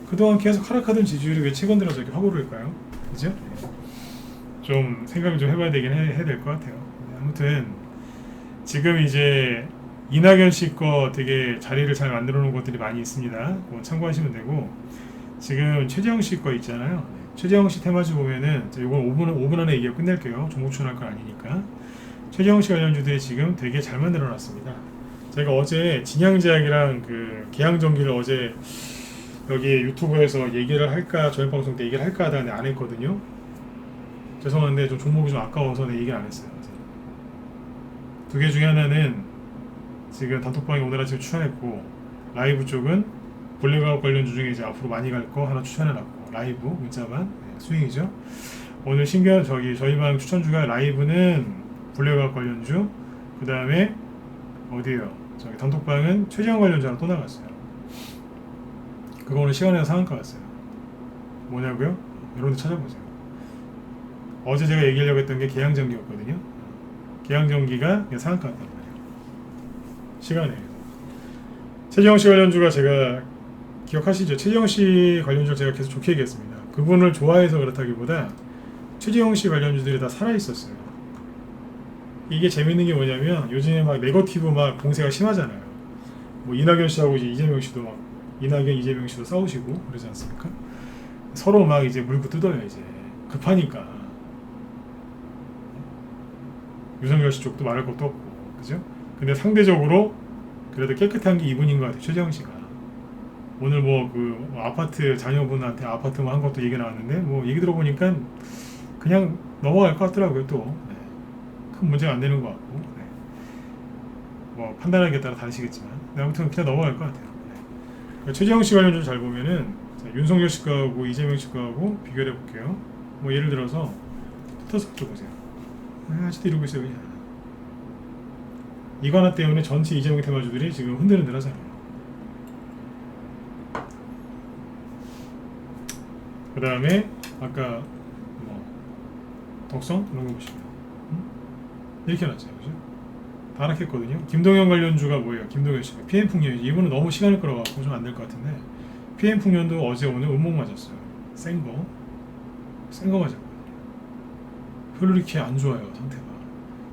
그동안 계속 하락하던 지지율이 왜 최근 들어서 이렇게 확 오를까요? 그죠? 좀 생각을 좀 해봐야 되긴 해야 될 것 같아요. 아무튼 지금 이제 이낙연 씨 거 되게 자리를 잘 만들어 놓은 것들이 많이 있습니다. 그거 참고하시면 되고 지금 최재형 씨 거 있잖아요. 최재형 씨 테마주 보면은 이건 5분 안에 얘기하고 끝낼게요. 종목 추천할 건 아니니까. 최재형 씨 관련주들이 지금 되게 잘 만들어 놨습니다. 제가 어제 진양제약이랑 그 계양전기를 어제 여기 유튜브에서 얘기를 할까 저녁 방송 때 얘기를 할까 하다가 안 했거든요. 죄송한데 좀 종목이 좀 아까워서 내 얘기를 안 했어요. 두 개 중에 하나는 지금 단톡방에 오늘 아침에 추천했고 라이브 쪽은 블랙아웃 관련주 중에 이제 앞으로 많이 갈 거 하나 추천해놨고 라이브 문자만 스윙이죠. 오늘 신규 저희 방 추천주가 라이브는 블랙아웃 관련주, 그 다음에 어디에요? 저기 단톡방은 최재형 관련주 하나 또 나갔어요. 그거 오늘 시간에서 상한가 왔어요. 뭐냐고요? 여러분들 찾아보세요. 어제 제가 얘기하려고 했던 게 계양전기였거든요. 계양전기가 상한가 왔단 말이에요. 시간에. 최재형 씨 관련주가 제가 기억하시죠? 최재형 씨 관련주를 제가 계속 좋게 얘기했습니다. 그분을 좋아해서 그렇다기보다 최재형 씨 관련주들이 다 살아있었어요. 이게 재밌는 게 뭐냐면 요즘에 막 네거티브 막 공세가 심하잖아요. 뭐 이낙연 씨하고 이제 이재명 씨도 막 이낙연, 이재명 씨도 싸우시고 그러지 않습니까? 서로 막 이제 물고 뜯어요. 이제 급하니까 유석열 씨 쪽도 말할 것도 없고, 그죠? 근데 상대적으로 그래도 깨끗한 게 이분인 것 같아요. 최재형 씨가 오늘 뭐 그 아파트 자녀분한테 아파트 뭐 한 것도 얘기 나왔는데 뭐 얘기 들어보니까 그냥 넘어갈 것 같더라고요. 또 큰 문제가 안 되는 것 같고, 뭐 판단하기에 따라 다르시겠지만 아무튼 그냥 넘어갈 것 같아요. 그러니까 최재형 씨 관련주 잘 보면은 자, 윤석열 씨 거하고 이재명 씨 거하고 비교를 해볼게요. 뭐 예를 들어서 토터스크 보세요. 아직도 이러고 있어요. 그냥 이거 하나 때문에 전체 이재명 테마주들이 지금 흔들흔들하잖아요. 그 다음에 아까 뭐 덕성 이런 거 보시면 이렇게 놨어요. 그죠? 다 하락했거든요. 김동현 관련주가 뭐예요? 김동현 씨 PM풍년 이분은 너무 시간을 끌어갖고 좀 안 될 것 같은데 PM풍년도 어제 오늘 음목 맞았어요. 센거 맞았거든요. 별로 이렇게 안 좋아요. 상태가.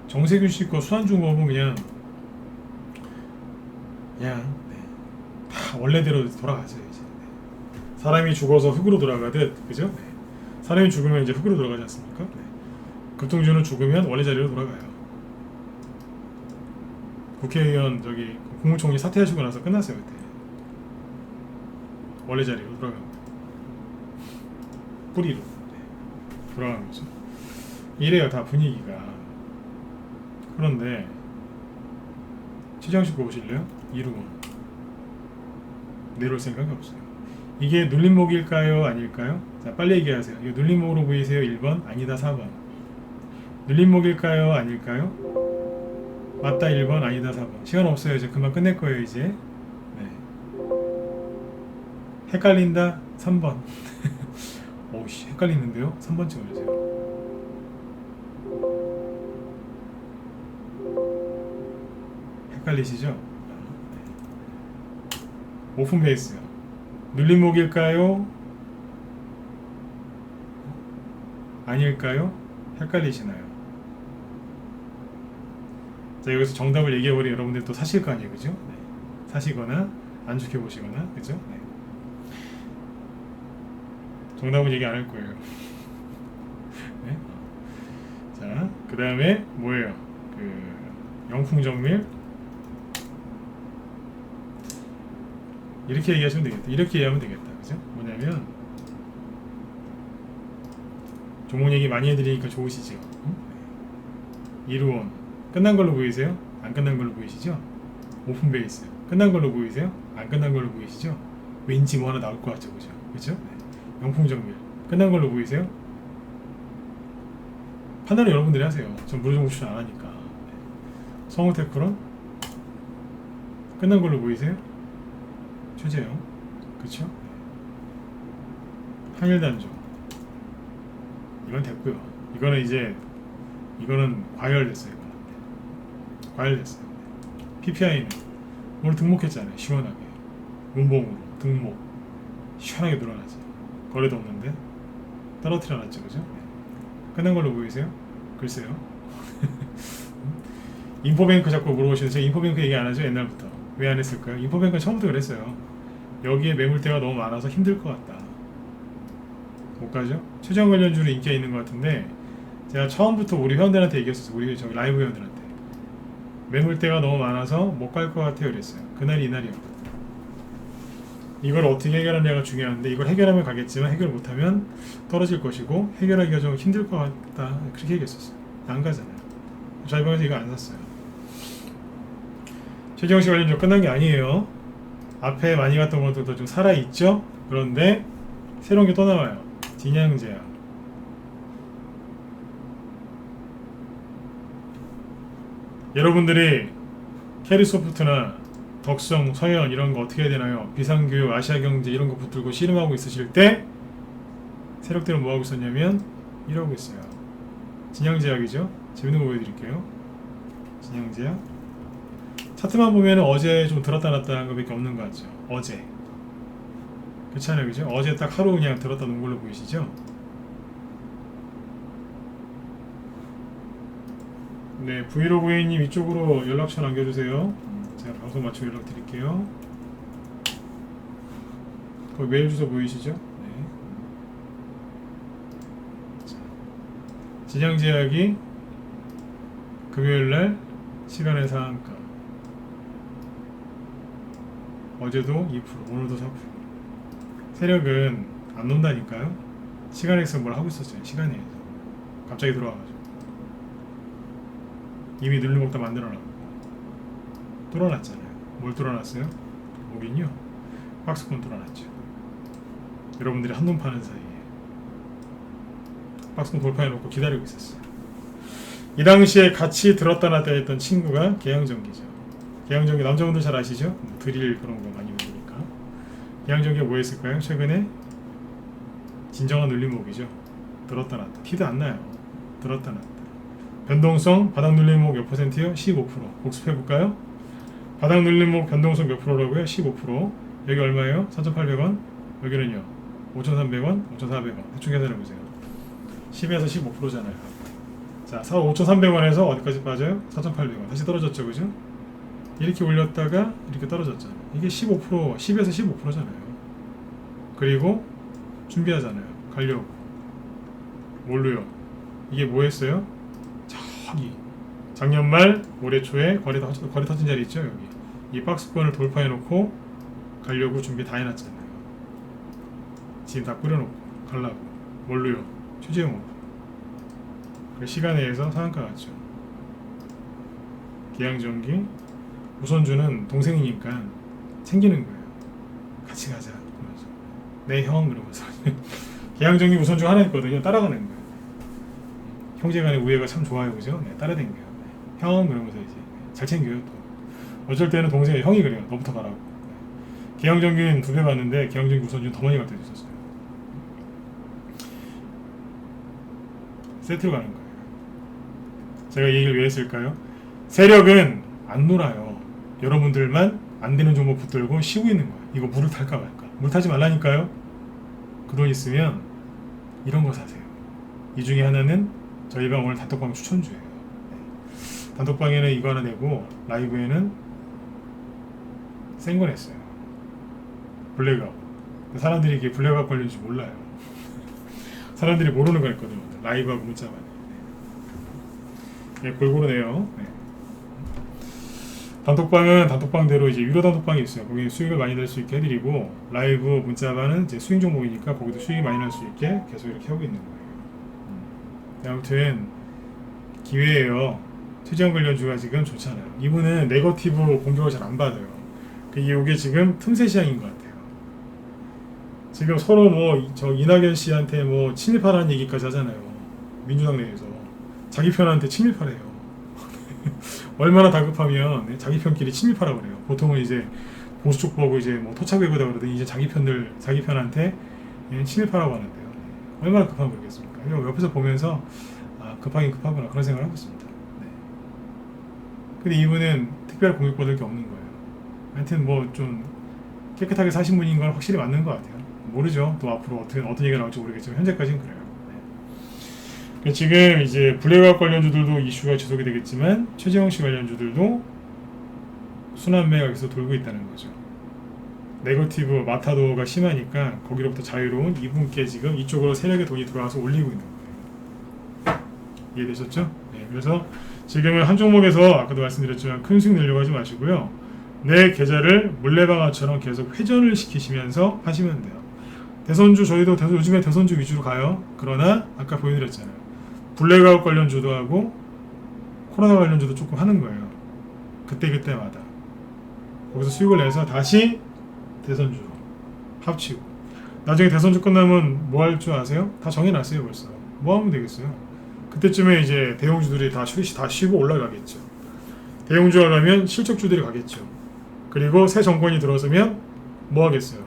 정세균 씨 거 수완중 거는 그냥 다 원래대로 돌아가죠. 이제 사람이 죽어서 흙으로 돌아가듯, 그죠? 사람이 죽으면 이제 흙으로 돌아가지 않습니까? 급등주는 죽으면 원래 자리로 돌아가요. 국회의원 저기 국무총리 사퇴하시고 나서 끝났어요. 그때 원래 자리로 돌아가고 뿌리로 돌아가는 거죠. 이래요 다 분위기가. 그런데 최재형 씨 거 보실래요? 이루원 내려올 생각이 없어요. 이게 눌림목일까요? 아닐까요? 자 빨리 얘기하세요. 이거 눌림목으로 보이세요? 1번? 아니다 4번. 눌림목일까요? 아닐까요? 맞다 1번, 아니다 4번. 시간 없어요. 이제 그만 끝낼 거예요. 이제 헷갈린다 3번. 오우씨 헷갈리는데요? 3번 찍어주세요. 헷갈리시죠? 오픈 베이스요. 눌림목일까요? 아닐까요? 헷갈리시나요? 자 여기서 정답을 얘기해버리면 여러분들 또 사실 거 아니에요, 그죠? 사시거나 안 좋게 보시거나, 그죠? 정답은 얘기 안 할 거예요. 자, 그 다음에 뭐예요? 그 영풍정밀 이렇게 얘기하시면 되겠다. 이렇게 얘기하면 되겠다, 그죠? 뭐냐면 종목 얘기 많이 해드리니까 좋으시죠? 이루원 끝난 걸로 보이세요? 안 끝난 걸로 보이시죠? 오픈 베이스 끝난 걸로 보이세요? 안 끝난 걸로 보이시죠? 왠지 뭐 하나 나올 것 같죠, 그죠? 그죠? 영풍정밀 끝난 걸로 보이세요? 판단은 여러분들이 하세요. 전 무료정보 추천 안 하니까. 성우테크론 끝난 걸로 보이세요? 최재형 그쵸? 항일단조. 이건 됐고요. 이거는 과열됐어요. 과열됐어요. PPI는 오늘 등록했잖아요. 시원하게 문봉으로 등록 시원하게 늘어나죠. 거래도 없는데 떨어뜨려놨죠. 그죠? 끝난 걸로 보이세요? 글쎄요. 인포뱅크 자꾸 물어보시는데 제가 인포뱅크 얘기 안 하죠. 옛날부터. 왜 안 했을까요? 인포뱅크는 처음부터 그랬어요. 여기에 매물대가 너무 많아서 힘들 것 같다. 못 가죠? 최저원 관련주는 인기가 있는 것 같은데 제가 처음부터 우리 회원들한테 얘기했었어요. 우리 저기 라이브 회원들한테 매물대가 너무 많아서 못 갈 것 같아요. 그랬어요. 그날이 이날이었거든요. 이걸 어떻게 해결하냐가 중요한데 이걸 해결하면 가겠지만 해결 못하면 떨어질 것이고 해결하기가 좀 힘들 것 같다. 그렇게 얘기했었어요. 안 가잖아요. 저희 방에서 이거 안 샀어요. 최정식 관련주 끝난 게 아니에요. 앞에 많이 갔던 것들도 좀 살아있죠. 그런데 새로운 게 또 나와요. 진양제약. 여러분들이 캐리소프트나 덕성, 서현 이런 거 어떻게 해야 되나요? 비상교육, 아시아경제 이런 거 붙들고 씨름하고 있으실 때 세력들은 뭐하고 있었냐면 이러고 있어요. 진양제약이죠. 재밌는 거 보여드릴게요. 진양제약 차트만 보면 어제 좀 들었다 놨다 한 것밖에 없는 것 같죠. 어제 그렇잖아요. 그죠? 어제 딱 하루 그냥 들었다 놓은 걸로 보이시죠? 네, 브이로그님 이쪽으로 연락처 남겨주세요. 제가 방송 마치고 연락드릴게요. 거기 메일 주소 보이시죠? 네. 진양제약이 금요일날 시간의 상한가. 어제도 2%, 오늘도 4%. 세력은 안 논다니까요. 시간에서 뭘 하고 있었어요. 시간에 갑자기 들어와가지고 이미 늘림목다 만들어놨고 뚫어놨잖아요. 뭘 뚫어놨어요? 뭐긴요? 박스권 뚫어놨죠. 여러분들이 한눈 파는 사이에 박스권 돌파해놓고 기다리고 있었어요. 이 당시에 같이 들었다 놨다 했던 친구가 계양전기죠. 계양전기 남자분들 잘 아시죠? 뭐 드릴 그런 거 많이 보니까. 계양전기가 뭐 했을까요? 최근에 진정한 눌림목이죠. 들었다 놨다. 티도 안 나요. 들었다 놨다. 변동성 바닥 눌림목 몇 %요? 15%. 복습해볼까요? 바닥 눌림목 변동성 몇 프로라고요? 15%. 여기 얼마예요? 4,800원. 여기는요? 5,300원, 5,400원. 대충 계산해보세요. 10에서 15%잖아요. 자, 5,300원에서 어디까지 빠져요? 4,800원. 다시 떨어졌죠, 그죠? 이렇게 올렸다가 이렇게 떨어졌잖아요. 이게 15%, 10에서 15%잖아요. 그리고 준비하잖아요. 가려고. 뭘로요? 이게 뭐 했어요? 저기 작년 말 올해 초에 거래 터진 자리 있죠. 여기 이 박스권을 돌파해 놓고 가려고 준비 다 해놨잖아요. 지금 다 뿌려놓고 가려고. 뭘로요? 최재형으로. 그 시간에 의해서 상한가 같죠. 계양전기 우선주는 동생이니까 챙기는 거예요. 같이 가자 그러면서 내 형 그러면서 계양전기 우선주 하나 있거든요. 따라가는 거예요. 형제간의 우애가 참 좋아요, 그죠? 네, 따라댕겨요. 네. 형 그러면서 이제 잘 챙겨요 또. 어쩔 때는 동생이 형이 그래요. 너부터 가라고. 네. 계양전기는 2배 갔는데 계양전기 우선주는 더 많이 갈 때도 있었어요. 세트로 가는 거예요. 제가 이 얘기를 왜 했을까요? 세력은 안 놀아요. 여러분들만 안 되는 종목 붙들고 쉬고 있는 거예요. 이거 물을 탈까 말까. 물 타지 말라니까요. 그 돈 있으면 이런 거 사세요. 이 중에 하나는 저희 방 오늘 단톡방 추천주예요. 네. 단톡방에는 이거 하나 내고 라이브에는 센 거 냈어요. 블랙아웃. 사람들이 이게 블랙아웃 걸리는지 몰라요. 사람들이 모르는 거 있거든요. 라이브하고 문자만. 네, 골고루 내요. 네. 단톡방은 단톡방대로 이제 유료 단톡방이 있어요. 거기 수익을 많이 낼 수 있게 해드리고 라이브 문자방은 이제 수익 종목이니까 거기도 수익이 많이 날 수 있게 계속 이렇게 하고 있는 거예요. 아무튼 기회예요. 최저원 관련주가 지금 좋잖아요. 이분은 네거티브 공격을 잘 안 받아요. 이게 지금 틈새 시장인 것 같아요. 지금 서로 뭐 저 이낙연 씨한테 뭐 친일파라는 얘기까지 하잖아요. 민주당 내에서 자기 편한테 친일파래요. 얼마나 다급하면 자기 편끼리 친일파라고 그래요. 보통은 이제 보수 쪽 보고 이제 뭐 토착외구다 그러더니 이제 자기 편한테 침입하라고 하는데요. 얼마나 급한지 모르겠습니까? 이거 옆에서 보면서 급하긴 급하구나 그런 생각을 하고 있습니다. 네. 근데 이분은 특별히 공격받을 게 없는 거예요. 하여튼 뭐 좀 깨끗하게 사신 분인 건 확실히 맞는 것 같아요. 모르죠. 또 앞으로 어떤 얘기가 나올지 모르겠지만 현재까지는 그래요. 네. 지금 이제 블랙아웃 관련주들도 이슈가 지속이 되겠지만 최재형 씨 관련주들도 순환매가 계속 돌고 있다는 거죠. 네거티브 마타도가 심하니까 거기로부터 자유로운 이분께 지금 이쪽으로 세력의 돈이 들어와서 올리고 있는 거예요. 이해되셨죠? 네, 그래서 지금은 한 종목에서 아까도 말씀드렸지만 큰 수익 내려고 하지 마시고요. 내 계좌를 물레방아처럼 계속 회전을 시키시면서 하시면 돼요. 대선주 저희도 요즘에 대선주 위주로 가요. 그러나 아까 보여드렸잖아요. 블랙아웃 관련주도 하고 코로나 관련주도 조금 하는 거예요. 그때마다 거기서 수익을 내서 다시 대선주 합치고 나중에 대선주 끝나면 뭐 할 줄 아세요? 다 정해놨어요 벌써. 뭐 하면 되겠어요? 그때쯤에 이제 대형주들이 다 쉬고 올라가겠죠. 대형주가 가면 실적주들이 가겠죠. 그리고 새 정권이 들어서면 뭐 하겠어요?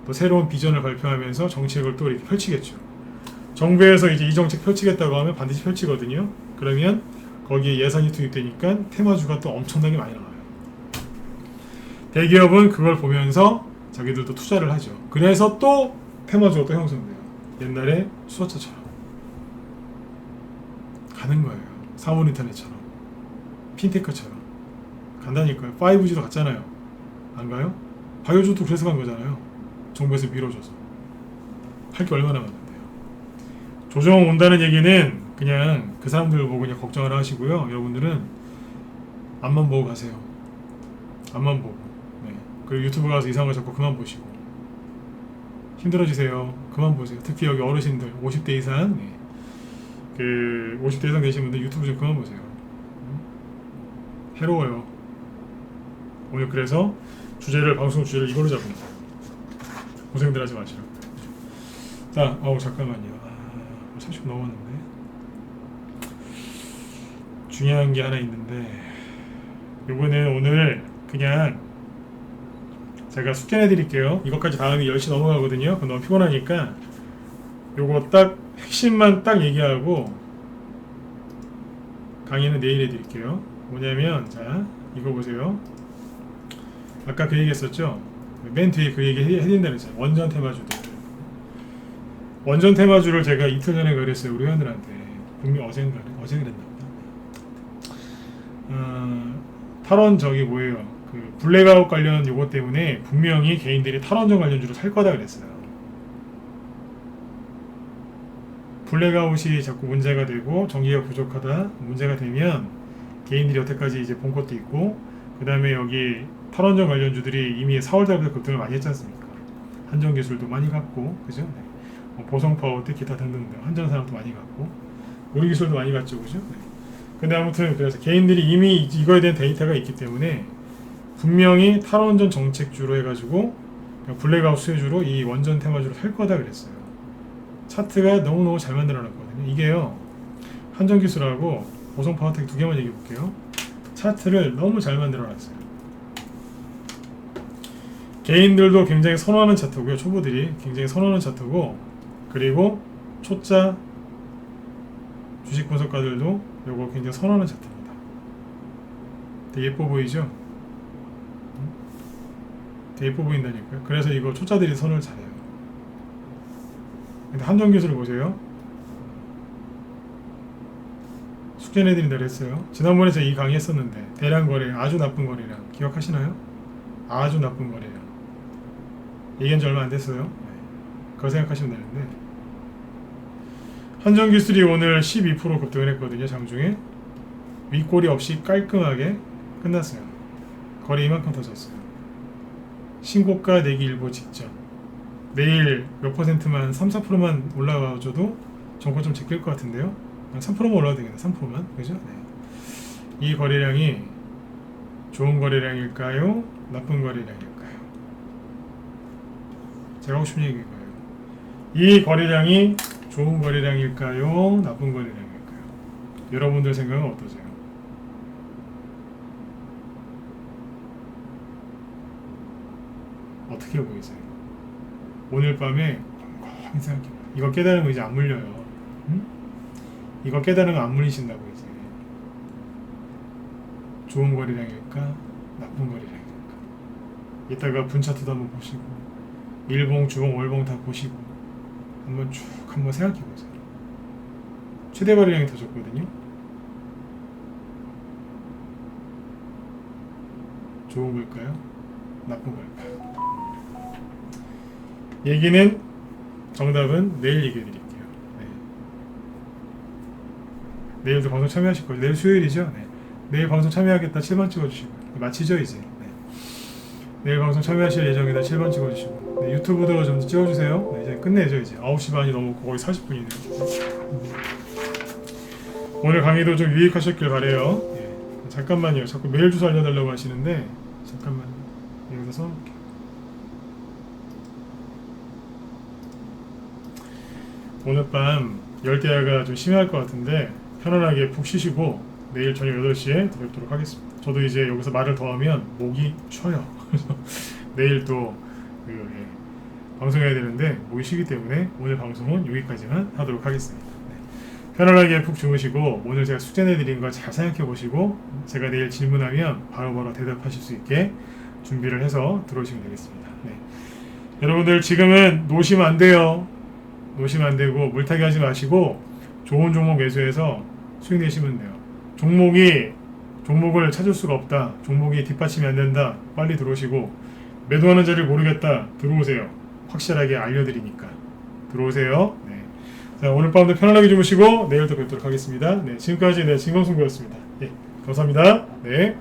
또 새로운 비전을 발표하면서 정책을 또 이렇게 펼치겠죠. 정부에서 이제 이 정책 펼치겠다고 하면 반드시 펼치거든요. 그러면 거기에 예산이 투입되니까 테마주가 또 엄청나게 많이 나와요. 대기업은 그걸 보면서 자기들도 투자를 하죠. 그래서 또 테마주가 또 형성돼요. 옛날에 수소차처럼 가는 거예요. 사물인터넷처럼 핀테크처럼 간다니까요. 5G도 갔잖아요. 안 가요? 바이오주도 그래서 간 거잖아요. 정부에서 밀어줘서. 할 게 얼마나 많은데요. 조정 온다는 얘기는 그냥 그 사람들 보고 그냥 걱정을 하시고요. 여러분들은 앞만 보고 가세요. 앞만 보고. 네. 그리고 유튜브 가서 이상한 거 자꾸 그만 보시고. 힘들어지세요. 그만 보세요. 특히 여기 어르신들 50대 이상, 네. 50대 이상 되신 분들 유튜브 좀 그만 보세요. 해로워요. 오늘 그래서 방송 주제를 이걸로 잡은 거예요. 고생들 하지 마시라고. 자, 잠깐만요. 30분 넘었는데. 중요한 게 하나 있는데, 요거는 오늘 그냥 제가 숙제내 드릴게요. 이것까지 다음에 10시 넘어가거든요. 그럼 너무 피곤하니까 요거 딱 핵심만 딱 얘기하고 강의는 내일 해드릴게요. 뭐냐면, 자, 이거 보세요. 아까 그 얘기 했었죠? 맨 뒤에 그 얘기 해드린다는 거죠. 원전 테마주들. 원전 테마주를 제가 이틀 전에 그랬어요. 우리 회원들한테. 분명 어제 그랬나 보다. 탈원 저기 뭐예요. 그 블랙아웃 관련 요거 때문에 분명히 개인들이 탈원전 관련주를 살 거다 그랬어요. 블랙아웃이 자꾸 문제가 되고 전기가 부족하다 문제가 되면 개인들이 여태까지 이제 본 것도 있고 그 다음에 여기 탈원전 관련주들이 이미 4월달부터 급등을 많이 했지 않습니까? 한전기술도 많이 갔고 그죠? 네. 보성파워 기타 등등 한전산업도 많이 갔고 우리기술도 많이 갔죠 그죠? 네. 근데 아무튼 그래서 개인들이 이미 이거에 대한 데이터가 있기 때문에 분명히 탈원전 정책주로 해가지고 블랙아웃 수혜주로 이 원전 테마주로 살 거다 그랬어요. 차트가 너무너무 잘 만들어놨거든요. 이게요 한전기술하고 보성파워텍 두 개만 얘기해 볼게요. 차트를 너무 잘 만들어놨어요. 개인들도 굉장히 선호하는 차트고요. 초보들이 굉장히 선호하는 차트고 그리고 초짜 주식 분석가들도 이거 굉장히 선호하는 차트입니다. 되게 예뻐 보이죠? 되게 예뻐 보인다니까요. 그래서 이거 초짜들이 선호를 잘해요. 근데 한전기술을 보세요. 숙제 내드린다 그랬어요. 지난번에 제가 이 강의 했었는데 대량 거래 아주 나쁜 거래량 기억하시나요? 아주 나쁜 거래량 얘기한 지 얼마 안 됐어요. 그거 생각하시면 되는데 한전기술이 오늘 12% 급등을 했거든요. 장중에 윗꼬리 없이 깔끔하게 끝났어요. 거래 이만큼 터졌어요. 신고가 내기 일보 직전. 내일 몇 퍼센트만 3, 4%만 올라와줘도 정권 좀 제낄 것 같은데요. 3%만 올라도 되겠네. 3%만 그죠? 네. 이 거래량이 좋은 거래량일까요? 나쁜 거래량일까요? 제가 하고 싶은 얘기인 거예요. 이 거래량이 좋은 거래량일까요? 나쁜 거래량일까요? 여러분들 생각은 어떠세요? 어떻게 보이세요? 오늘 밤에 가만히 생각해봐. 이거 깨달으면 이제 안 물려요. 응? 이거 깨달으면 안 물리신다고 이제. 좋은 거리량일까? 나쁜 거리량일까? 이따가 분 차트도 한번 보시고 일봉, 주봉, 월봉 다 보시고 한번 생각해보세요. 최대 거리량이 더 좋거든요. 좋은 걸까요? 나쁜 걸까요? 얘기는 정답은 내일 얘기해 드릴게요. 네. 내일도 방송 참여하실 거죠? 내일 수요일이죠? 네. 내일 방송 참여하겠다 7번 찍어주시고 마치죠 이제. 네. 내일 방송 참여하실 예정이다 7번 찍어주시고 네, 유튜브도 좀 찍어주세요. 네, 이제 끝내죠. 이제 9시 반이 넘었고 거의 40분이네요. 오늘 강의도 좀 유익하셨길 바래요. 예. 잠깐만요. 자꾸 메일 주소 알려달라고 하시는데 잠깐만요. 여기서 써놓을게요. 오늘 밤 열대야가 좀 심할 것 같은데 편안하게 푹 쉬시고 내일 저녁 8시에 뵙도록 하겠습니다. 저도 이제 여기서 말을 더 하면 목이 쉬어요. 그래서 내일 또 방송해야 되는데 목이 쉬기 때문에 오늘 방송은 여기까지만 하도록 하겠습니다. 네. 편안하게 푹 주무시고 오늘 제가 숙제 내드린 거 잘 생각해 보시고 제가 내일 질문하면 바로바로 대답하실 수 있게 준비를 해서 들어오시면 되겠습니다. 네. 여러분들 지금은 노시면 안 돼요. 노시면 안 되고 물타기 하지 마시고 좋은 종목 매수해서 수익 내시면 돼요. 종목을 찾을 수가 없다. 종목이 뒷받침이 안 된다. 빨리 들어오시고 매도하는 자리를 모르겠다. 들어오세요. 확실하게 알려드리니까 들어오세요. 네. 자, 오늘 밤도 편안하게 주무시고 내일 또 뵙도록 하겠습니다. 네, 지금까지 진검승부였습니다. 네, 감사합니다. 네.